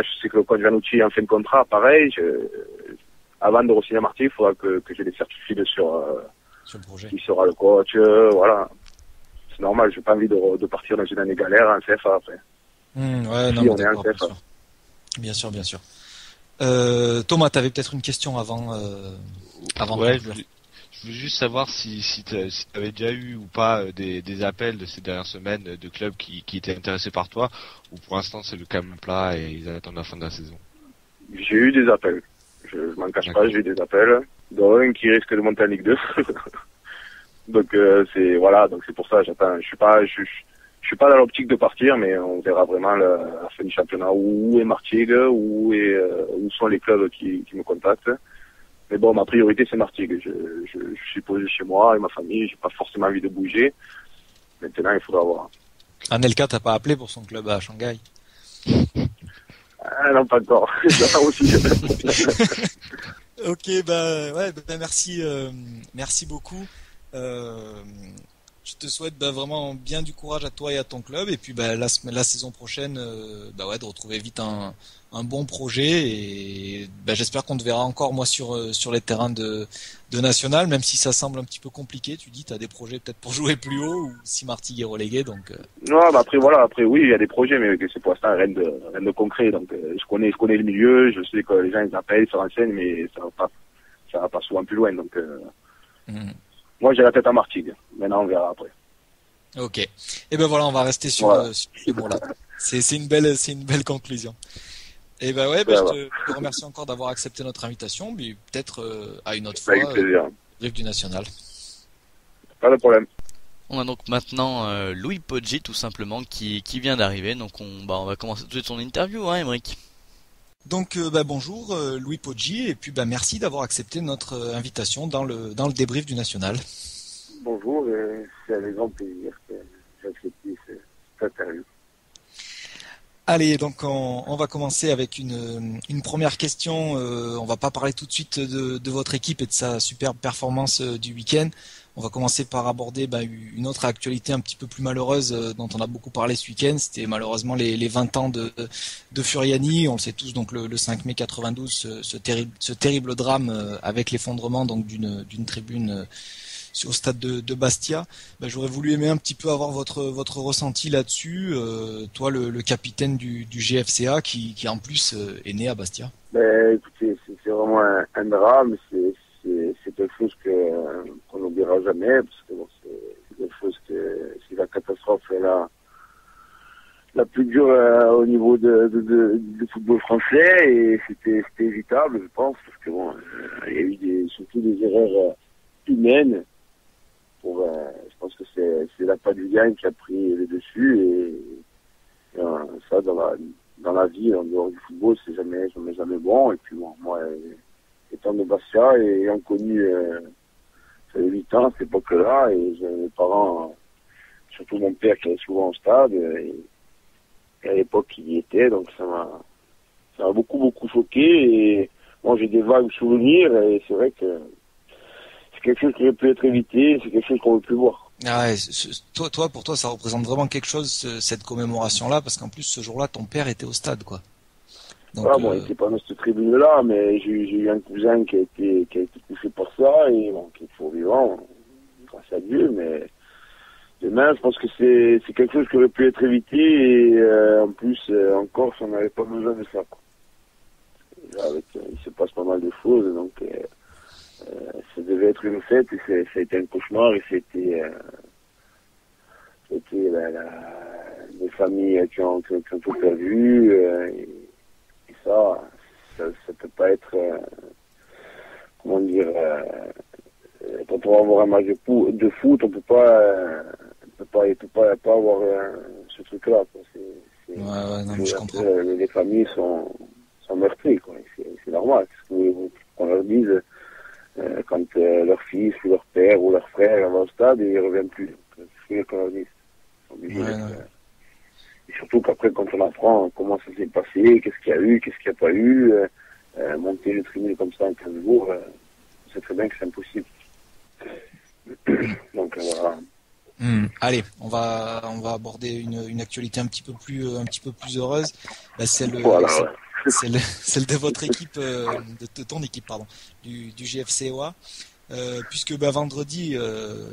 je sais que le coach Vanucci est en fin de contrat. Pareil, avant de re-signer Marty, il faudra que j'ai des certitudes sur
le projet.
Qui sera le coach, voilà. C'est normal, j'ai pas envie de partir dans une année galère en CFA après.
Ouais, non,
on est en CFA.
Bien sûr. Thomas, tu avais peut-être une question avant.
Ouais, je voulais juste savoir si tu avais déjà eu ou pas des appels de ces dernières semaines de clubs qui étaient intéressés par toi, ou pour l'instant c'est le calme plat et ils attendent la fin de la saison.
J'ai eu des appels. Je m'en cache pas, j'ai eu des appels. Dont un qui risque de monter en Ligue 2. Donc c'est pour ça j'attends. Je suis pas dans l'optique de partir, mais on verra vraiment la fin du championnat où est Martigues, où sont les clubs qui me contactent. Mais bon, ma priorité c'est Martigues. Je suis posé chez moi avec ma famille, j'ai pas forcément envie de bouger. Maintenant, il faudra voir.
Anelka t'as pas appelé pour son club à Shanghai?
Ah non, pas encore. J'attends aussi.
Ok, merci beaucoup. Je te souhaite vraiment bien du courage à toi et à ton club, et puis la saison prochaine, de retrouver vite un bon projet, et j'espère qu'on te verra encore moi sur les terrains de national, même si ça semble un petit peu compliqué. Tu dis, t'as des projets peut-être pour jouer plus haut, ou si Martigues est relégué, donc.
Non, après oui, il y a des projets, mais c'est pour l'instant rien de concret. Donc je connais le milieu, je sais que les gens ils appellent, ils se renseignent, mais ça va pas souvent plus loin, donc. Moi, j'ai la tête à Martigues. Maintenant, on verra après.
Ok. Et voilà, on va rester sur ce mot-là. C'est une belle conclusion. Et je te remercie encore d'avoir accepté notre invitation, mais peut-être à une autre fois.
Avec plaisir.
Brief du National.
Pas de problème.
On a donc maintenant Louis Poggi tout simplement qui vient d'arriver. Donc on va commencer tout de suite son interview, hein, Émeric.
Donc bonjour Louis Poggi, et puis merci d'avoir accepté notre invitation dans le débrief du National.
Bonjour, c'est avec grand plaisir que j'ai accepté cette interview.
Allez, donc on va commencer avec une première question. On va pas parler tout de suite de votre équipe et de sa superbe performance du week-end. On va commencer par aborder une autre actualité un petit peu plus malheureuse dont on a beaucoup parlé ce week-end. C'était malheureusement les 20 ans de Furiani. On le sait tous, donc le 5 mai 92, ce terrible drame avec l'effondrement donc d'une tribune au stade de Bastia. J'aurais voulu aimer un petit peu avoir votre ressenti là-dessus. Toi, le capitaine du GFCA qui en plus est né à Bastia.
Écoutez, c'est vraiment un drame. C'est quelque chose qu'on n'oubliera jamais, parce que c'est quelque chose c'est la catastrophe la plus dure au niveau du football français, et c'était évitable, je pense, parce que il y a eu surtout des erreurs humaines. Je pense que c'est la Paduliane qui a pris le dessus, et ça dans la vie en dehors du football c'est jamais bon. Et puis moi étant de Bastia et ayant connu j'avais 8 ans à cette époque-là, et j'avais mes parents, surtout mon père qui allait souvent au stade, et à l'époque il y était, donc ça m'a beaucoup choqué, et moi j'ai des vagues souvenirs, et c'est vrai que c'est quelque chose qui aurait pu être évité, c'est quelque chose qu'on ne veut plus voir.
Ah ouais, pour toi, ça représente vraiment quelque chose, cette commémoration-là, parce qu'en plus, ce jour-là, ton père était au stade, quoi. Donc,
il n'était pas dans cette tribune-là, mais j'ai eu un cousin qui a été touché par ça, et qui est toujours vivant, grâce à Dieu, mais demain, je pense que c'est quelque chose qui aurait pu être évité, et en plus, en Corse, on n'avait pas besoin de ça, quoi. Il se passe pas mal de choses, donc ça devait être une fête, et ça a été un cauchemar, et c'était des familles qui ont tout perdu, et ça peut pas être, quand on va voir un match de foot, on peut pas avoir ce truc-là, quoi.
Non, mais je comprends.
Les familles sont meurtries, quoi. C'est normal. Qu'on leur dise, quand leur fils ou leur père ou leur frère va au stade et ils reviennent plus. C'est qu'on leur dise. Et surtout qu'après, quand on apprend comment ça s'est passé, qu'est-ce qu'il y a eu, qu'est-ce qu'il n'y a pas eu, monter le tribunal comme ça en 15 jours, c'est très bien que c'est impossible. Donc voilà.
Allez, on va aborder une actualité un petit peu plus heureuse. Celle de votre équipe, de ton équipe, pardon, du GFC OA. Puisque vendredi,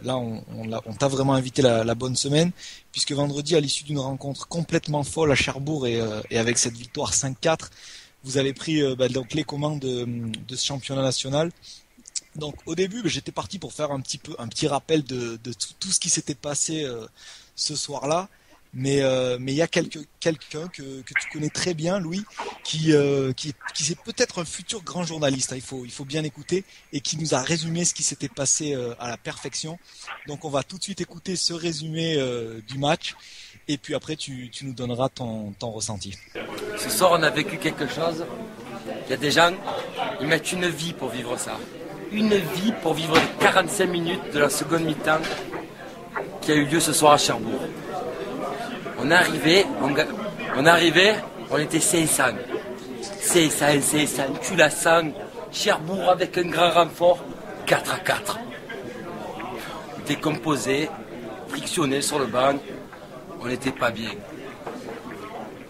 là on t'a vraiment invité la bonne semaine, puisque vendredi, à l'issue d'une rencontre complètement folle à Cherbourg et avec cette victoire 5-4, vous avez pris donc les commandes de ce championnat national. Donc au début, j'étais parti pour faire un petit rappel de tout ce qui s'était passé ce soir-là. Mais il y a quelqu'un que tu connais très bien, Louis, qui c'est peut-être un futur grand journaliste. Il faut bien écouter, et qui nous a résumé ce qui s'était passé à la perfection. Donc on va tout de suite écouter ce résumé du match, et puis après tu nous donneras ton ressenti.
Ce soir, on a vécu quelque chose. Il y a des gens, ils mettent une vie pour vivre ça. Une vie pour vivre les 45 minutes de la seconde mi-temps qui a eu lieu ce soir à Cherbourg. On arrivait, on était 500. 500, tu la sens. Cherbourg avec un grand renfort, 4-4. Décomposé, frictionné sur le banc, on n'était pas bien.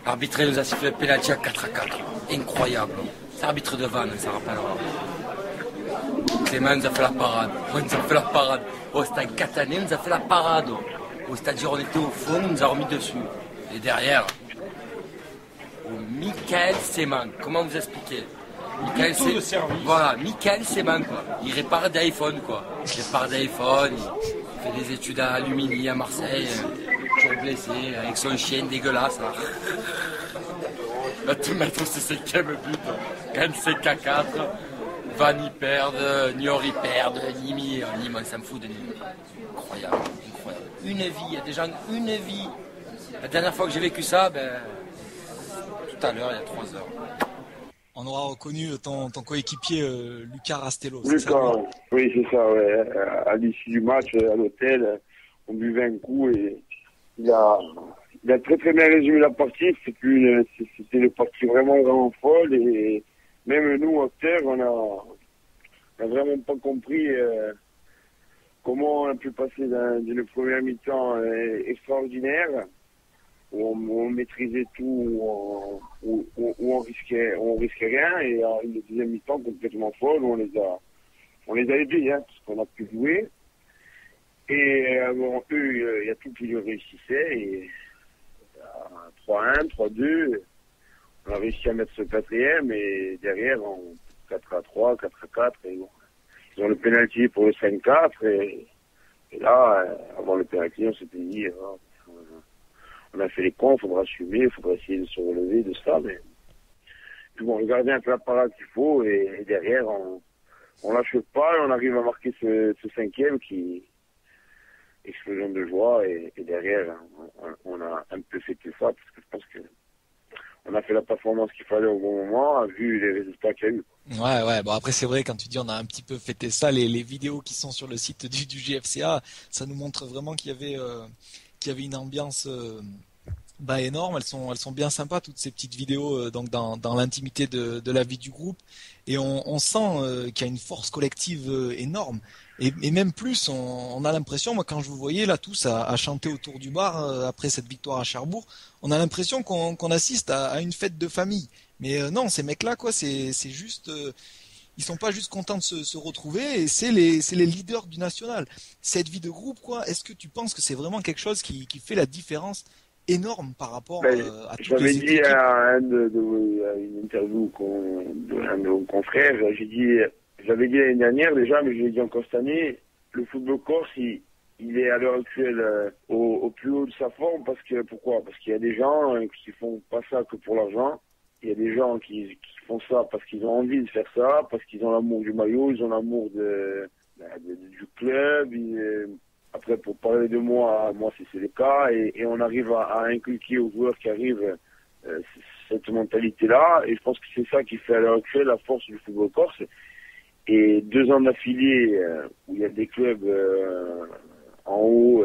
L'arbitre nous a sifflé le pénalty à 4-4. Incroyable. C'est l'arbitre de Vannes, ça rappellera. Clément nous a fait la parade. On nous a fait la parade. Au stade Catanais, nous a fait la parade. Au stade on était au fond, il nous a remis dessus. Et derrière, Michael Seman. Comment vous expliquer? Michael Seman, quoi. Il répare des iPhones, quoi. Il répare des iPhones, il fait des études à Lumini, à Marseille, toujours blessé, avec son chien dégueulasse, là. Va te mettre ce 5e but, quand c'est K4. Vannes y perdent, Niort y perdent, Nîmes, on s'en fout de Nîmes. Incroyable. Une vie, il y a des gens, une vie. La dernière fois que j'ai vécu ça, tout à l'heure, il y a 3 heures.
On aura reconnu ton coéquipier Lucas Rastello.
Lucas, oui, c'est ça, ouais. À l'issue du match, à l'hôtel, on buvait un coup et il a très très bien résumé la partie. C'était une partie vraiment folle, et même nous, acteurs, on a vraiment pas compris comment on a pu passer d'une première mi-temps extraordinaire, où on maîtrisait tout, où on risquait rien, et à une deuxième mi-temps complètement folle, où on les a aidés, parce qu'on a pu jouer. Et eux, il y a tout qui leur réussissait, et 3-1, 3-2, on a réussi à mettre ce 4e, et derrière, en 4-3, 4-4, et bon, ils ont le pénalty pour le 5-4, et là, avant le pénalty, on s'était dit, on a fait les cons, il faudra assumer, il faudra essayer de se relever de ça, mais puis bon, le gardien a fait la parade qu'il faut, et derrière, on lâche pas, et on arrive à marquer ce 5e qui explosion de joie, et derrière, on a un peu fêté ça, parce que je pense que on a fait la performance qu'il fallait au bon moment, vu les résultats qu'il y a eu.
Ouais, bon après c'est vrai, quand tu dis on a un petit peu fêté ça, les vidéos qui sont sur le site du GFCA, ça nous montre vraiment qu'il y avait une ambiance énorme. Elles sont bien sympas, toutes ces petites vidéos donc dans l'intimité de la vie du groupe, et on sent qu'il y a une force collective énorme, et même plus, on a l'impression, moi quand je vous voyais là tous à chanter autour du bar après cette victoire à Cherbourg, on a l'impression qu'on assiste à une fête de famille. Mais non, ces mecs là quoi, c'est juste ils sont pas juste contents de se retrouver, et c'est les leaders du national. Cette vie de groupe quoi, est-ce que tu penses que c'est vraiment quelque chose qui fait la différence énorme par rapport à toutes les équipes?
J'avais dit à une interview d'un de nos confrères, j'avais dit l'année dernière déjà, mais je l'ai dit encore cette année, le football corse, il est à l'heure actuelle au plus haut de sa forme. Pourquoi? Parce qu'il y a des gens qui font pas ça que pour l'argent. Il y a des gens qui font ça parce qu'ils ont envie de faire ça, parce qu'ils ont l'amour du maillot, ils ont l'amour de du club. Après, pour parler de moi c'est le cas, et on arrive à inculquer aux joueurs qui arrivent cette mentalité-là, et je pense que c'est ça qui fait à l'heure actuelle la force du football corse. Et 2 ans d'affilée où il y a des clubs en haut,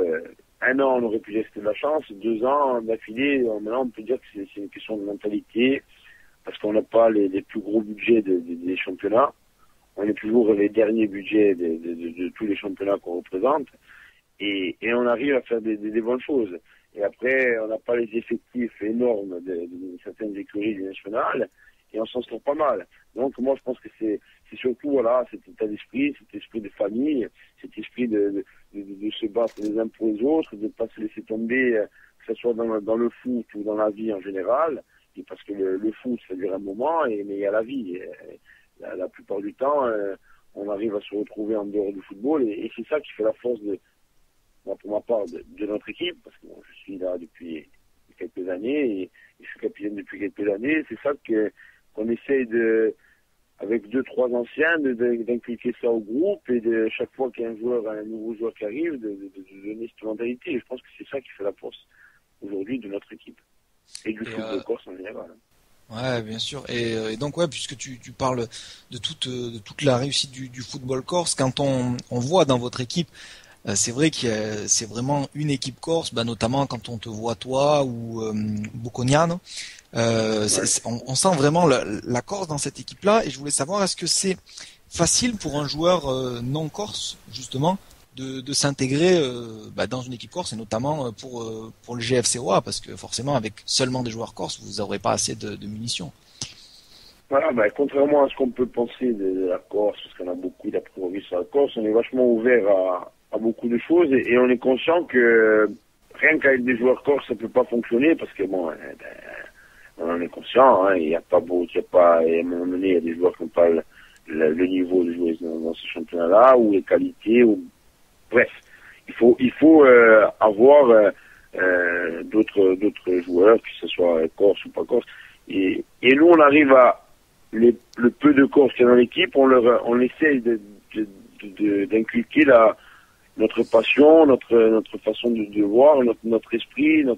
1 an on aurait pu dire que c'était de la chance, 2 ans d'affilée, maintenant on peut dire que c'est une question de mentalité, parce qu'on n'a pas les plus gros budgets des championnats. On est toujours les derniers budgets de tous les championnats qu'on représente, et on arrive à faire des bonnes choses. Et après, on n'a pas les effectifs énormes de certaines écuries nationales, et on s'en sort pas mal. Donc moi je pense que c'est surtout cet état d'esprit, cet esprit de famille, cet esprit de se battre les uns pour les autres, de ne pas se laisser tomber, que ce soit dans le foot ou dans la vie en général, et parce que le foot ça dure un moment, mais il y a la vie. La plupart du temps, on arrive à se retrouver en dehors du football, et c'est ça qui fait la force pour ma part, de notre équipe, parce que je suis là depuis quelques années, et je suis capitaine depuis quelques années. C'est ça qu'on essaye avec 2-3 anciens, d'inculquer ça au groupe, et de chaque fois qu'il y a un nouveau joueur qui arrive, de donner cette mentalité. Et je pense que c'est ça qui fait la force aujourd'hui de notre équipe et du football corse en général.
Ouais, bien sûr. Et donc puisque tu parles de toute la réussite du football corse, quand on voit dans votre équipe, c'est vrai que c'est vraiment une équipe corse, notamment quand on te voit toi ou Buconiano. On sent vraiment la Corse dans cette équipe-là, et je voulais savoir, est-ce que c'est facile pour un joueur non corse justement de s'intégrer dans une équipe corse, et notamment pour le GFCOA, parce que forcément avec seulement des joueurs corses vous n'aurez pas assez de munitions.
Voilà, contrairement à ce qu'on peut penser de la Corse, parce qu'on a beaucoup d'a priori sur la Corse, on est vachement ouvert à beaucoup de choses, et on est conscient que rien qu'avec des joueurs corses ça peut pas fonctionner, parce que on en est conscient, il y a pas, à un moment donné, il y a des joueurs qui n'ont pas le niveau de jouer dans ce championnat-là, ou les qualités, bref. Il faut avoir d'autres joueurs, que ce soit corse ou pas corse. Et nous, on arrive le peu de corse qu'il y a dans l'équipe, on essaye d'inculquer notre passion, notre façon de voir, notre esprit, tout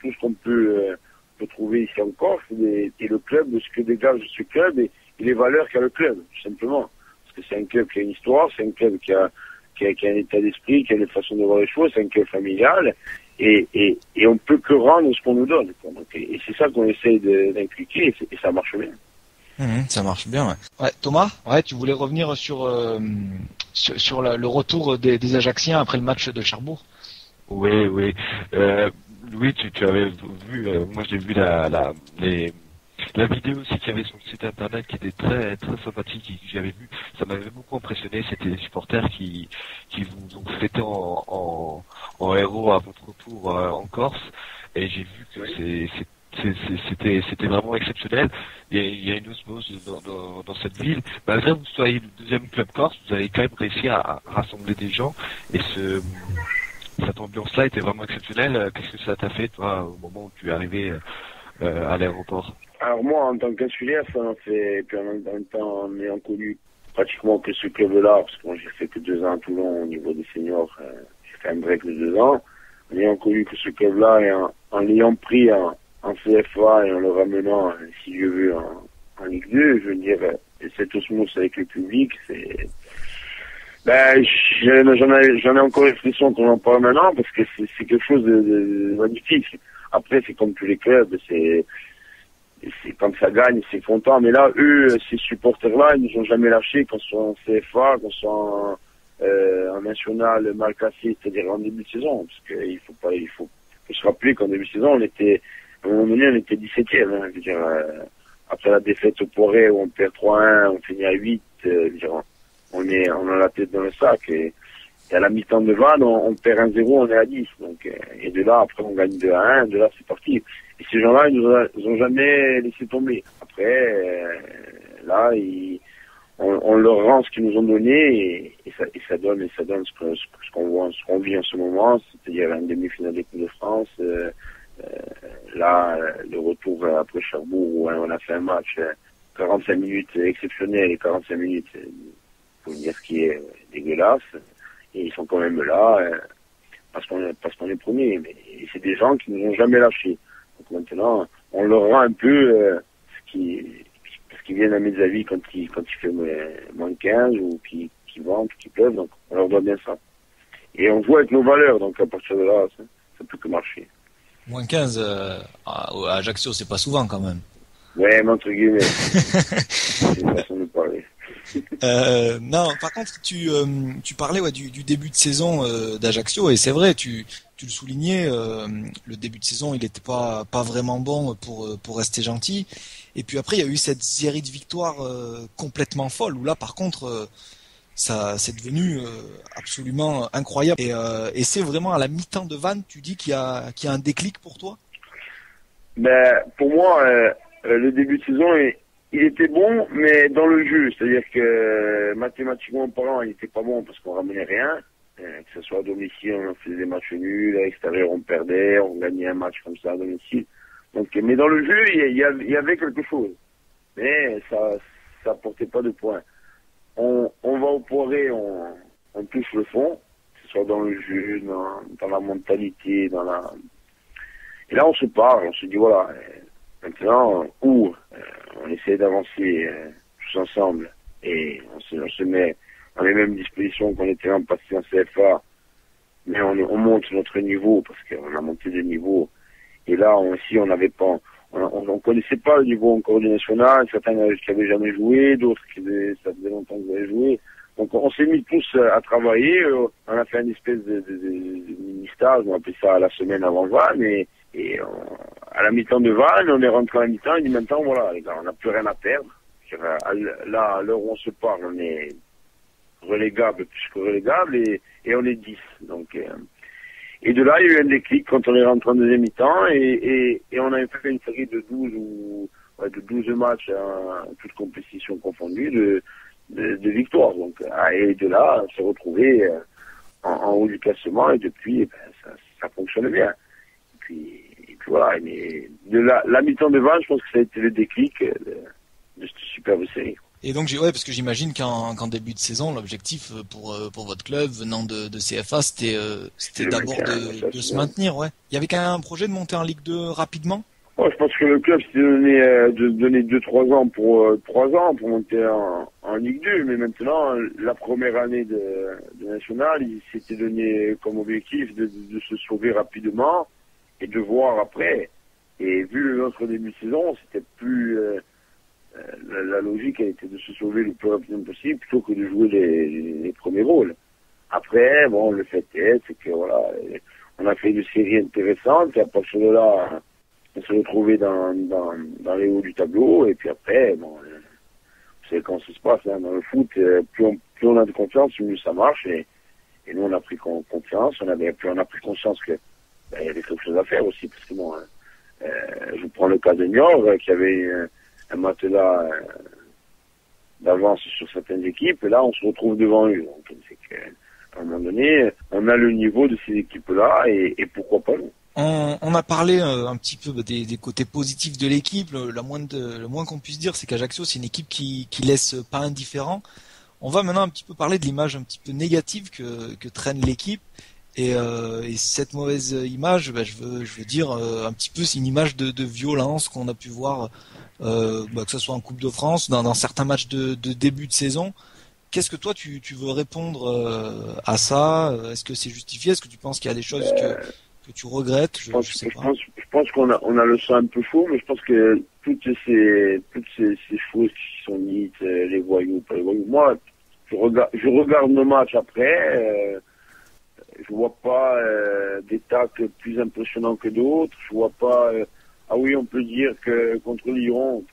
ce qu'on peut trouver ici en Corse, et le club, de ce que dégage ce club, et les valeurs qu'a le club, tout simplement. Parce que c'est un club qui a une histoire, c'est un club qui a un état d'esprit, qui a une façon de voir les choses, c'est un club familial, et on peut que rendre ce qu'on nous donne. Donc, et c'est ça qu'on essaye d'inculquer, et ça marche bien.
Ça marche bien, ouais. Thomas, tu voulais revenir sur le retour des Ajacciens après le match de Cherbourg.
Oui. Louis, tu avais vu, moi j'ai vu la vidéo aussi qu'il y avait sur le site internet, qui était très très sympathique, que j'avais vu. Ça m'avait beaucoup impressionné. C'était les supporters qui vous ont fêté en héros à votre retour en Corse, et j'ai vu que c'était vraiment exceptionnel. Il y a une osmose dans cette ville. Malgré que vous soyez le 2e club corse, vous avez quand même réussi à rassembler des gens, et cette ambiance-là était vraiment exceptionnelle. Qu'est-ce que ça t'a fait, toi, au moment où tu es arrivé à l'aéroport?
Alors moi, en tant qu'insulaire, ça m'a fait, et puis en même temps, en ayant connu pratiquement que ce club-là, parce que moi j'ai fait que 2 ans à Toulon au niveau des seniors, j'ai fait un break de 2 ans, en ayant connu que ce club-là, et en l'ayant pris en CFA et en le ramenant, si Dieu veut, en Ligue 2, je veux dire, cette osmose avec le public, c'est... j'en ai encore l'expression qu'on en parle maintenant, parce que c'est quelque chose de magnifique. Après, c'est comme tous les clubs, c'est quand ça gagne, c'est content. Mais là, eux, ces supporters-là, ils nous ont jamais lâchés, qu'on soit en CFA, qu'on soit en national mal classé, c'est-à-dire en début de saison. Parce qu'il faut se rappeler qu'en début de saison, à un moment donné, on était 17e, je veux dire, après la défaite au Poiré, où on perd 3-1, on finit à 8, je veux dire, on a la tête dans le sac, et à la mi-temps de Vannes, on perd 1-0, on est à 10. Donc, et de là, après, on gagne 2-1, de là, c'est parti. Et ces gens-là, ils nous ont jamais laissé tomber. Après, là, on leur rend ce qu'ils nous ont donné, et ça donne ce qu'on vit en ce moment, c'est-à-dire une demi-finale des Coupe de France, là, le retour après Cherbourg, où on a fait un match 45 minutes exceptionnel, et 45 minutes faut dire ce qui est dégueulasse, et ils sont quand même là, parce qu'on est premier, mais c'est des gens qui nous ont jamais lâchés. Donc maintenant, on leur rend un peu ce qu'ils viennent à mes avis quand il fait moins 15 ou qui ventent, qui pleuvent, donc on leur doit bien ça. Et on joue avec nos valeurs, donc à partir de là, ça peut que marcher.
Moins 15 à Ajaccio, c'est pas souvent quand même.
Ouais, mais entre guillemets. C'est une façon de parler.
Non, par contre, tu parlais du début de saison d'Ajaccio, et c'est vrai, tu le soulignais, le début de saison, il était pas vraiment bon pour rester gentil. Et puis après, il y a eu cette série de victoires complètement folle, où là, par contre, ça c'est devenu absolument incroyable. Et c'est vraiment à la mi-temps de Vannes, tu dis qu'il y a un déclic pour toi?
Ben, pour moi, le début de saison, il était bon, mais dans le jeu. C'est-à-dire que mathématiquement parlant, il était pas bon parce qu'on ramenait rien. Que ce soit à domicile, on faisait des matchs nuls, à l'extérieur, on perdait, on gagnait un match comme ça à domicile. Donc, mais dans le jeu, il y avait quelque chose. Mais ça portait pas de points. On va au Poiré, on touche le fond, que ce soit dans le jeu, dans la mentalité, et là on se parle, on se dit voilà, maintenant on essaie d'avancer tous ensemble et on se met dans les mêmes dispositions qu'on était en passé en CFA, mais on monte notre niveau parce qu'on a monté de niveau. Et là aussi on n'avait pas, on connaissait pas le niveau encore du national, certains qui avaient jamais joué, d'autres ça faisait longtemps qu'ils avaient joué. Donc on s'est mis tous à travailler, on a fait une espèce de mini-stage, on appelait ça la semaine avant Vannes, et à la mi-temps de Vannes, on est rentré à la mi-temps, et dit maintenant voilà les gars, on n'a plus rien à perdre. Là, à l'heure où on se parle, on est relégable plus que relégable, et on est 10. Donc et de là, il y a eu un déclic quand on est rentré en deuxième mi-temps, et on a fait une série de 12 matchs, toutes compétitions confondues, de victoires. Donc, et de là, on s'est retrouvé en haut du classement, et depuis, ça fonctionne bien. Et puis voilà, mais de la mi-temps de Vannes, je pense que ça a été le déclic de cette superbe série.
Et donc, parce que j'imagine qu'en début de saison, l'objectif pour votre club venant de CFA, c'était d'abord de se maintenir, ouais. Il y avait quand même un projet de monter en Ligue 2 rapidement?
Ouais, je pense que le club s'était donné 2-3 ans pour 3 ans pour monter en Ligue 2, mais maintenant, la première année de national, il s'était donné comme objectif de se sauver rapidement et de voir après. Et vu notre début de saison, c'était plus la logique a été de se sauver le plus rapidement possible plutôt que de jouer les premiers rôles. Après, bon, le fait est, c'est que voilà, on a fait une série intéressante, et à partir de là, on s'est retrouvé dans les hauts du tableau, et puis après, bon, c'est quand ça se passe, hein, dans le foot, plus on a de confiance, mieux ça marche, et nous on a pris confiance, on a pris conscience que il y avait quelque chose à faire aussi, parce que bon, je prends le cas de Niort, qui avait un matelas d'avance sur certaines équipes, et là on se retrouve devant eux. Donc c'est qu'à un moment donné, on a le niveau de ces équipes-là, et pourquoi pas nous.
On a parlé un petit peu des côtés positifs de l'équipe. Le moins qu'on puisse dire, c'est qu'Ajaccio, c'est une équipe qui laisse pas indifférent. On va maintenant un petit peu parler de l'image un petit peu négative que traîne l'équipe. Et cette mauvaise image, je veux dire un petit peu, c'est une image de violence qu'on a pu voir, que ce soit en Coupe de France, dans certains matchs de début de saison. Qu'est-ce que toi tu veux répondre à ça? Est-ce que c'est justifié? Est-ce que tu penses qu'il y a des choses que tu regrettes? Je
pense qu'on a le sang un peu chaud, mais je pense que toutes ces choses qui sont dites, les voyous, pas les voyous. Moi, je regarde nos matchs après. Je vois pas des tacles plus impressionnants que d'autres. Je vois pas. On peut dire que contre Lyon,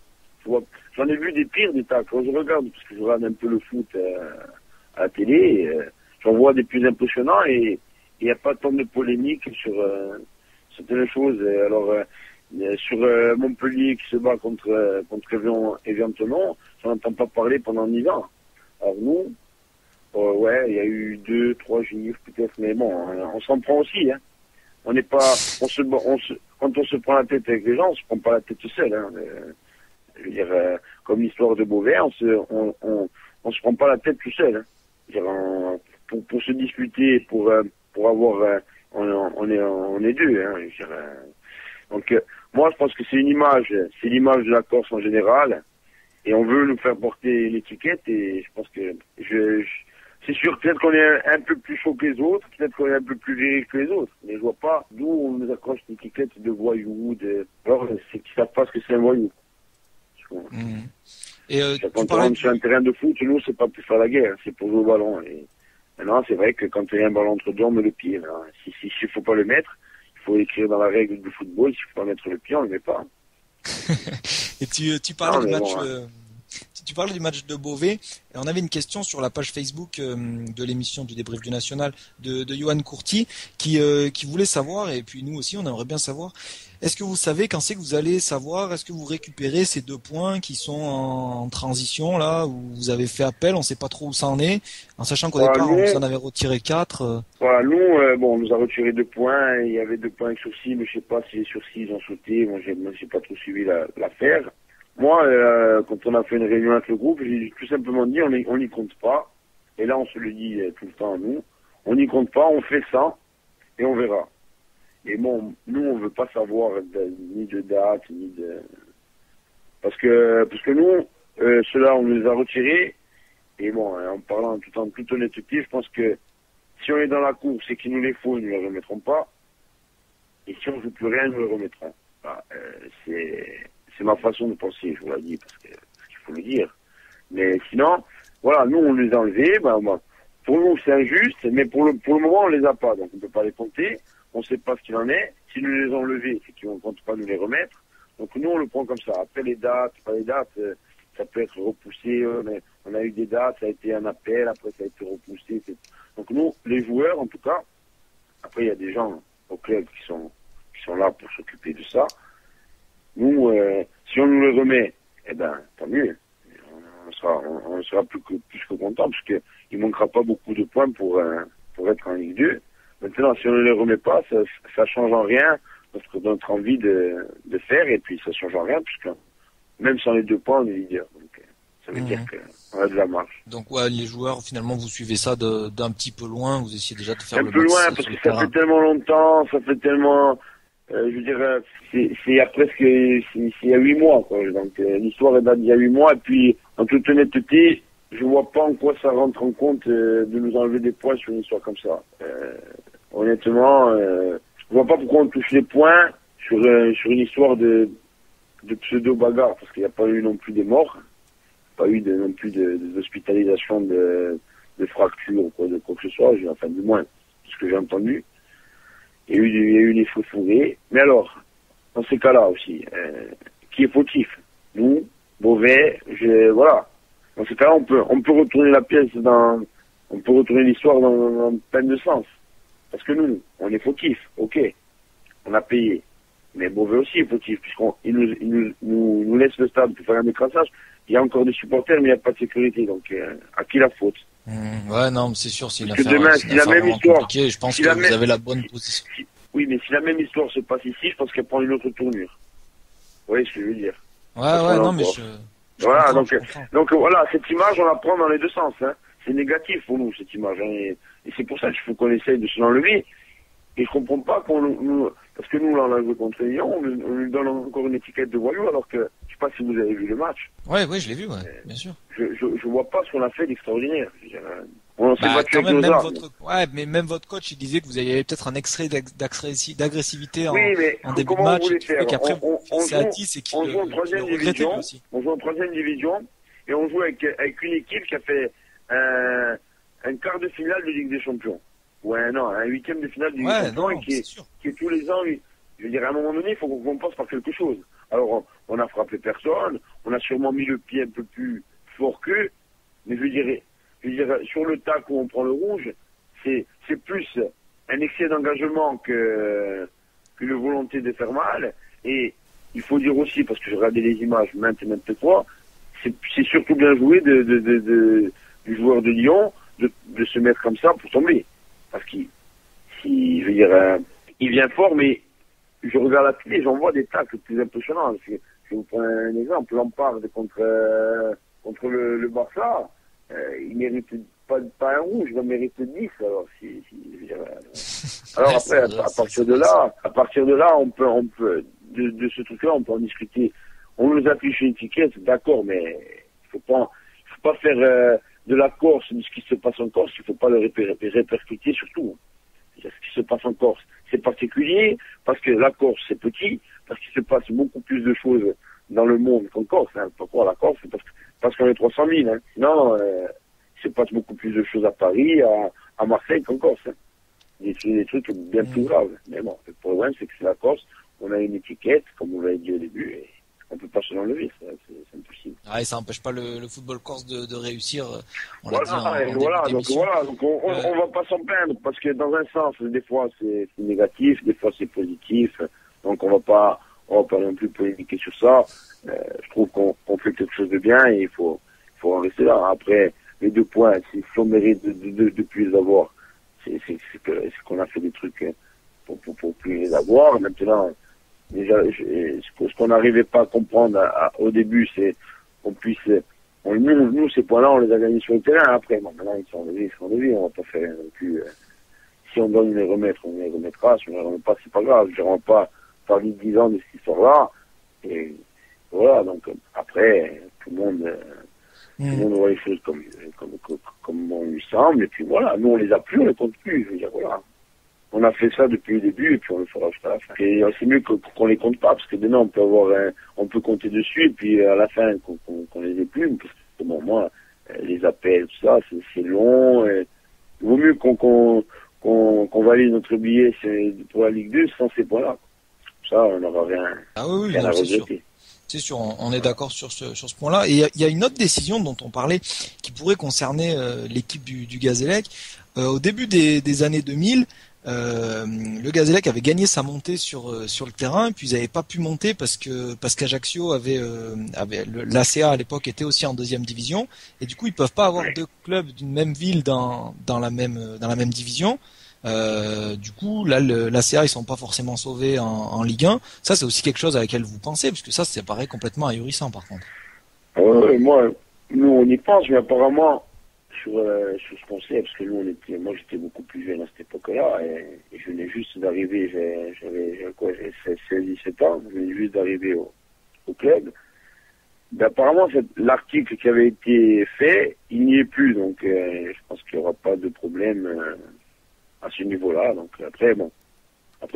j'en ai vu des pires des tacles. Quand je regarde, parce que je regarde un peu le foot à la télé, j'en vois des plus impressionnants, et il n'y a pas tant de polémique sur certaines choses. Alors sur Montpellier qui se bat contre Évian-Tenon, j'en entends pas parler pendant 10 ans. Alors nous, il y a eu 2-3 gifs peut-être, mais bon, on s'en prend aussi, hein. On n'est pas, quand on se prend la tête avec les gens, on se prend pas la tête seul, hein. Je veux dire, comme l'histoire de Beauvais, on on se prend pas la tête tout seul. Hein. Pour se disputer, pour avoir, on est deux. Hein, donc moi, je pense que c'est l'image de la Corse en général, et on veut nous faire porter l'étiquette. Et je pense que c'est sûr, peut-être qu'on est un peu plus chaud que les autres, peut-être qu'on est un peu plus viril que les autres, mais je vois pas d'où on nous accroche l'étiquette de voyou, alors c'est qu'ils savent pas ce que c'est un voyou.
Et
quand on rentre sur un terrain de foot, nous, c'est pas pour faire la guerre, c'est pour jouer au ballon. Et maintenant, c'est vrai que quand il y a un ballon entre deux, on met le pied. S'il faut pas le mettre, il faut écrire dans la règle du football, s'il faut pas mettre le pied, on le met pas.
Et tu parlais du match... Tu parlais du match de Beauvais, et on avait une question sur la page Facebook de l'émission du débrief du National de Johan Courty qui voulait savoir, et puis nous aussi on aimerait bien savoir, est-ce que vous savez quand c'est que vous allez savoir, est-ce que vous récupérez ces 2 points qui sont en transition là, où vous avez fait appel, on sait pas trop où ça en est, en sachant qu'au départ on vous en avait retiré 4.
Voilà, nous, on nous a retiré 2 points, il y avait 2 points avec sursis, mais je sais pas si les sursis ils ont sauté, moi j'ai pas trop suivi l'affaire. Moi, quand on a fait une réunion avec le groupe, j'ai tout simplement dit, on n'y compte pas. Et là, on se le dit tout le temps à nous. On n'y compte pas, on fait ça, et on verra. Et bon, nous, on veut pas savoir ni de date, ni de... Parce que nous, ceux-là, on nous les a retirés. Et bon, en parlant en toute honnêteté, je pense que si on est dans la course et qu'il nous les faut, ils ne les remettront pas. Et si on joue plus rien, ils nous les remettront. Bah, c'est ma façon de penser, je vous l'ai dit, parce qu'il faut le dire. Mais sinon, voilà, nous, on les a enlevés. Pour nous, c'est injuste, mais pour le moment, on les a pas. Donc, on peut pas les compter. On sait pas ce qu'il en est. Si nous les enlevés, c'est qu'on ne compte pas nous les remettre. Donc, nous, on le prend comme ça. Après, les dates, ça peut être repoussé. On a eu des dates, ça a été un appel, après, ça a été repoussé. Donc, nous, les joueurs, en tout cas, après, il y a des gens au club qui sont là pour s'occuper de ça. Nous, si on nous le remet, tant mieux. On sera plus que content, parce que il manquera pas beaucoup de points pour être en Ligue 2. Maintenant, si on ne les remet pas, ça change en rien notre envie de faire, et puis ça change en rien, puisque même sans les 2 points, on est leader. Donc, ça veut dire qu'on a de la marge.
Donc, ouais, les joueurs, finalement, vous suivez ça d'un petit peu loin, vous essayez déjà de faire
un peu loin, parce que ça fait tellement longtemps, ça fait tellement... je veux dire, c'est il y a presque, il y a 8 mois, quoi. Donc, l'histoire est date d'il y a 8 mois, et puis, en toute honnêteté, je vois pas en quoi ça rentre en compte de nous enlever des points sur une histoire comme ça. Honnêtement, je vois pas pourquoi on touche les points sur une histoire de pseudo-bagarre, parce qu'il n'y a pas eu non plus des morts, pas eu non plus d'hospitalisation de fractures ou quoi que ce soit, enfin, du moins, ce que j'ai entendu. Il y a eu des faux fourrés. Mais alors, dans ces cas-là aussi, qui est fautif? Nous, Beauvais, voilà. Dans ces cas-là, on peut retourner la pièce on peut retourner l'histoire dans plein de sens. Parce que nous, on est fautif, ok. On a payé. Mais Beauvais aussi est fautif, puisqu'il nous laisse le stade pour faire un écrasage. Il y a encore des supporters, mais il n'y a pas de sécurité. Donc, à qui la faute?
Ouais, non, mais c'est sûr, c'est une
affaire,
demain,
si la même histoire,
je pense que vous avez la bonne position.
Oui, mais si la même histoire se passe ici, je pense qu'elle prend une autre tournure. Vous voyez ce que je veux dire?
Ouais, non, mais
voilà, donc voilà, cette image, on la prend dans les 2 sens, hein. C'est négatif pour nous, cette image, hein, et c'est pour ça qu'il faut qu'on essaye de se l'enlever. Et je comprends pas parce que nous, là, on a joué contre Lyon, on lui donne encore une étiquette de voyou, alors que, je sais pas si vous avez vu le match.
Ouais, je l'ai vu, bien sûr.
Je vois pas ce qu'on a fait d'extraordinaire. On s'est battu avec
même mais même votre coach, il disait que vous aviez peut-être un extrait d'agressivité en début de match, et qu'après, c'est à 10 et qu'il le regrettait aussi.
On joue en 3e division, et on joue avec une équipe qui a fait un quart de finale de Ligue des Champions. Ouais, non, un 8e de finale du Ligue des Champions, qui est tous les ans, je veux dire, à un moment donné, il faut qu'on passe par quelque chose. Alors, on a frappé personne, on a sûrement mis le pied un peu plus fort qu'eux, mais je veux dire, sur le tac où on prend le rouge, c'est plus un excès d'engagement qu'une volonté de faire mal. Et il faut dire aussi, parce que j'ai regardé les images maintes fois, c'est surtout bien joué du joueur de Lyon de se mettre comme ça pour tomber. Parce je veux dire, il vient fort, mais je regarde la télé, j'en vois des tacles plus impressionnants. Je vous prends un exemple, Lampard contre le Barça. il mérite pas un rouge, il va mériter 10, alors alors après, à partir de là, on peut, de ce truc-là, on peut en discuter. On nous affiche une étiquette, d'accord, mais il faut pas faire de la Corse, de ce qui se passe en Corse, il faut pas le répercuter surtout. Ce qui se passe en Corse, c'est particulier, parce que la Corse, c'est petit, parce qu'il se passe beaucoup plus de choses dans le monde qu'en Corse. Hein. Pourquoi la Corse? C'est parce qu'on est 300 000. Hein. Sinon, il se passe beaucoup plus de choses à Paris, à Marseille qu'en Corse. Hein. Des trucs bien plus graves. Mais bon, le problème, c'est que c'est la Corse, on a une étiquette, comme on l'avait dit au début, et on peut pas se l'enlever, c'est impossible.
Ah, et ça n'empêche pas le football corse de réussir. On
voilà, donc on va pas s'en plaindre, parce que dans un sens, des fois c'est négatif, des fois c'est positif, donc on va pas non plus polémiquer sur ça. Je trouve qu'on fait quelque chose de bien et il faut en rester là. Après, les 2 points, si on mérite de plus les avoir, c'est qu'on a fait des trucs pour plus les avoir. Maintenant, déjà, ce qu'on n'arrivait pas à comprendre au début, c'est qu'on puisse, nous, ces points-là, on les a gagnés sur le terrain. Après, bon, maintenant, ils sont enlevés, on va pas faire non plus, si on doit les remettre, on les remettra, si on les remet pas, c'est pas grave, je ne rentre pas par 10 ans de cette histoire-là, et voilà, donc, après, tout le monde voit les choses comme on lui semble, et puis voilà, nous, on les a plus, on les compte plus, je veux dire, voilà. On a fait ça depuis le début et puis on le fera jusqu'à la fin. Et c'est mieux qu'on les compte pas parce que demain on peut compter dessus et puis à la fin qu'on les ait plus. Parce que bon, moi, les appels, tout ça, c'est long. Et il vaut mieux qu'on valide notre billet pour la Ligue 2 sans ces points-là. Ça, on n'aura rien à regretter.
C'est sûr, on est d'accord sur ce point-là. Et il y a une autre décision dont on parlait qui pourrait concerner l'équipe du Gazélec. Au début des années 2000, le Gazélec avait gagné sa montée sur le terrain, puis ils n'avaient pas pu monter parce qu'Ajaccio avait l'ACA à l'époque était aussi en 2e division, et du coup ils peuvent pas avoir 2 clubs d'une même ville dans la même division. Du coup là l'ACA ils sont pas forcément sauvés en Ligue 1. Ça c'est aussi quelque chose à laquelle vous pensez, parce que ça paraît complètement ahurissant par contre.
Nous on y pense, mais apparemment sur ce qu'on sait, parce que moi j'étais beaucoup plus jeune à cette époque-là, et je venais juste d'arriver, j'avais 16-17 ans, je venais juste d'arriver au club. Mais apparemment l'article qui avait été fait, il n'y est plus, donc je pense qu'il n'y aura pas de problème à ce niveau-là. Donc après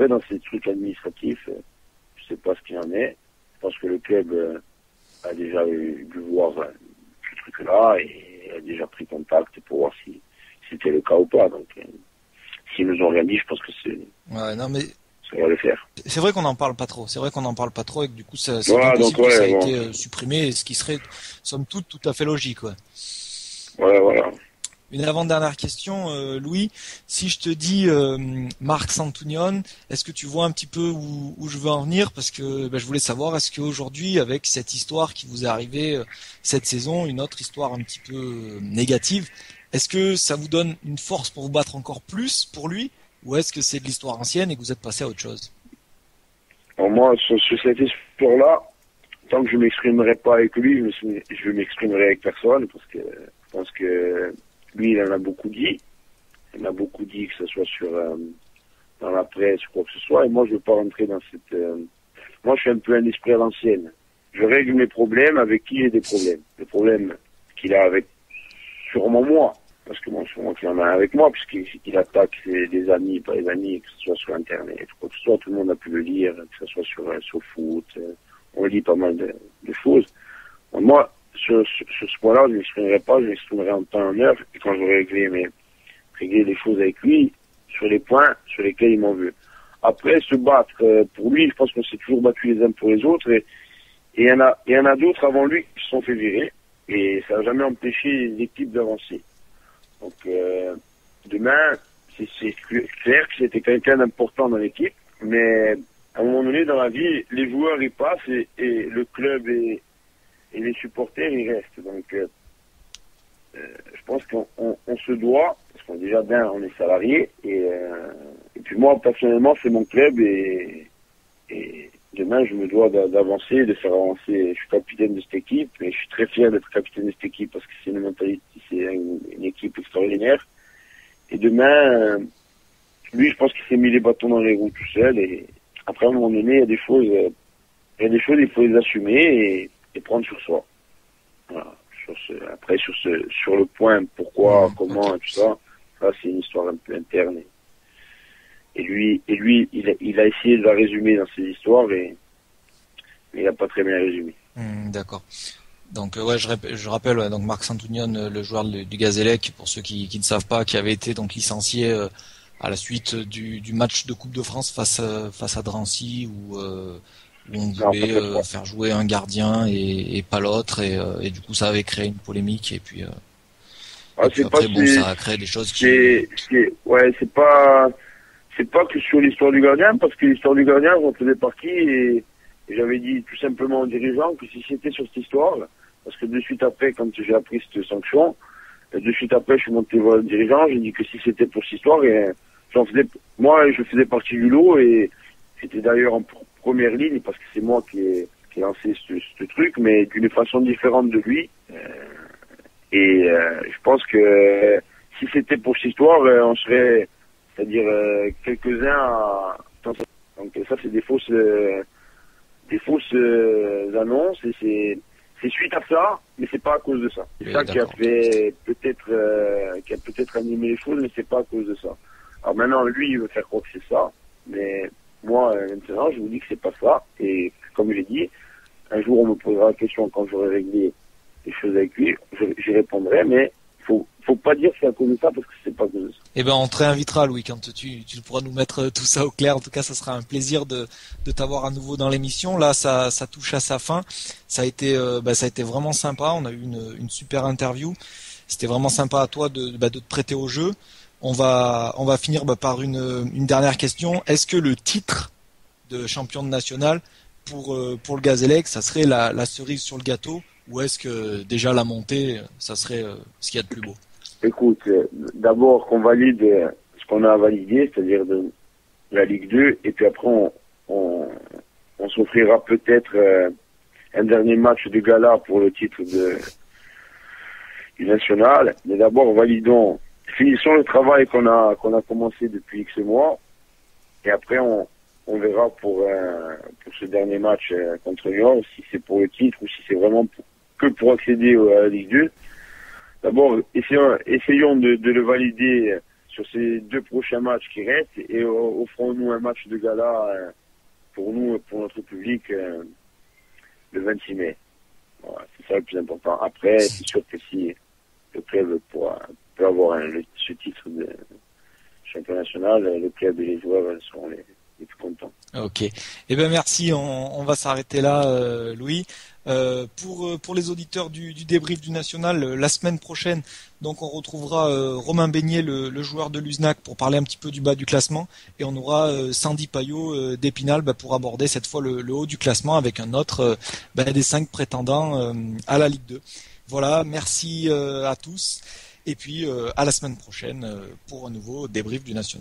dans ces trucs administratifs, je sais pas ce qu'il en est. Je pense que le club a déjà dû voir ce truc-là et a déjà pris contact pour voir si c'était le cas ou pas. Donc s'ils nous ont rien dit, je pense que ça va le faire.
C'est vrai qu'on n'en parle pas trop. Et que du coup ça a été supprimé, ce qui serait somme toute tout à fait logique. Ouais.
Voilà.
Une avant-dernière question, Louis. Si je te dis Marc Santunion, est-ce que tu vois un petit peu où je veux en venir? Parce que je voulais savoir, est-ce qu'aujourd'hui, avec cette histoire qui vous est arrivée cette saison, une autre histoire un petit peu négative, est-ce que ça vous donne une force pour vous battre encore plus pour lui? Ou est-ce que c'est de l'histoire ancienne et que vous êtes passé à autre chose?
Alors moi, sur cette histoire-là, tant que je m'exprimerai pas avec lui, je m'exprimerai avec personne, parce que je pense que lui, il en a beaucoup dit. Il en a beaucoup dit, que ce soit dans la presse ou quoi que ce soit. Et moi, je veux pas rentrer dans cette... Moi, je suis un peu un esprit à l'ancienne. Je règle mes problèmes avec qui j'ai des problèmes. Le problème qu'il a avec sûrement moi. Parce que bon, sûrement qu'il en a avec moi, puisqu'il attaque des amis, pas les amis, que ce soit sur Internet, quoi que ce soit. Tout le monde a pu le lire, que ce soit sur foot. On lit pas mal de choses. Donc, moi, sur ce point-là, je ne m'exprimerai pas, je m'exprimerai en temps et en heure, et quand j'aurai réglé les choses avec lui, sur les points sur lesquels il m'en veut. Après, se battre, pour lui, je pense qu'on s'est toujours battu les uns pour les autres, et il y en a d'autres avant lui qui se sont fait virer, et ça n'a jamais empêché l'équipe d'avancer. Donc, demain, c'est clair que c'était quelqu'un d'important dans l'équipe, mais à un moment donné, dans la vie, les joueurs, ils passent, et le club et les supporters, ils restent. Donc, je pense qu'on se doit, parce qu'on déjà on est salarié, et puis moi, personnellement, c'est mon club, et demain, je me dois d'avancer, de faire avancer. Je suis capitaine de cette équipe, et je suis très fier d'être capitaine de cette équipe, parce que c'est c'est une équipe extraordinaire. Et demain, lui, je pense qu'il s'est mis les bâtons dans les roues tout seul. Et après, à un moment donné, il y a des choses, il faut les assumer et prendre sur soi. Voilà. Sur le point, pourquoi, comment, et tout ça, c'est une histoire un peu interne. Et lui, il a essayé de la résumer dans ses histoires, mais il n'a pas très bien résumé.
D'accord. Donc je rappelle donc Marc Santunion, le joueur du Gazélec, pour ceux qui ne savent pas, qui avait été donc licencié à la suite du match de Coupe de France face à Drancy où on voulait faire jouer un gardien et pas l'autre et du coup ça avait créé une polémique et puis ça a créé des choses
c'est pas que sur l'histoire du gardien, parce que l'histoire du gardien, j'en faisais partie et j'avais dit tout simplement aux dirigeants que si c'était sur cette histoire, parce que de suite après, quand j'ai appris cette sanction, de suite après, je suis monté voir le dirigeant, j'ai dit que si c'était pour cette histoire, je faisais partie du lot et j'étais d'ailleurs en première ligne parce que c'est moi qui ai lancé ce truc, mais d'une façon différente de lui. Je pense que si c'était pour cette histoire, on serait, c'est-à-dire quelques-uns à... Donc ça, c'est des fausses annonces et c'est suite à ça, mais c'est pas à cause de ça. C'est ça qui a fait qui a peut-être animé les choses, mais c'est pas à cause de ça. Alors maintenant, lui, il veut faire croire que c'est ça, mais moi, maintenant, je vous dis que c'est pas ça. Et comme je l'ai dit, un jour, on me posera la question quand j'aurai réglé les choses avec lui, j'y répondrai, mais faut pas dire que c'est à cause de ça parce que c'est pas à cause de ça.
Eh ben, on te réinvitera, Louis, quand tu pourras nous mettre tout ça au clair. En tout cas, ça sera un plaisir de t'avoir à nouveau dans l'émission. Là, ça touche à sa fin. Ça a été vraiment sympa. On a eu une super interview. C'était vraiment sympa à toi de te prêter au jeu. On va finir par une dernière question. Est-ce que le titre de champion de national pour le Gazélec, ça serait la cerise sur le gâteau, ou est-ce que déjà la montée, ça serait ce qu'il y a de plus beau?
Écoute, d'abord qu'on valide ce qu'on a validé, c'est-à-dire de la Ligue 2, et puis après on s'offrira peut-être un dernier match de gala pour le titre du national. Mais d'abord finissons le travail qu'on a commencé depuis X mois, et après on verra pour ce dernier match contre Lyon, si c'est pour le titre ou si c'est vraiment que pour accéder à la Ligue 2. D'abord, essayons de le valider sur ces 2 prochains matchs qui restent et offrons-nous un match de gala pour nous et pour notre public le 26 mai. Voilà, c'est ça le plus important. Après, c'est sûr que si le club peut avoir ce titre de champion national, le club et les joueurs seront les plus contents.
Ok. Eh ben merci. On va s'arrêter là, Louis. Pour les auditeurs du débrief du national, la semaine prochaine, donc on retrouvera Romain Beignet, le joueur de l'Uznac, pour parler un petit peu du bas du classement, et on aura Sandy Payot d'Épinal pour aborder cette fois le haut du classement avec un autre des 5 prétendants à la Ligue 2. Voilà, merci à tous, et puis à la semaine prochaine pour un nouveau débrief du national.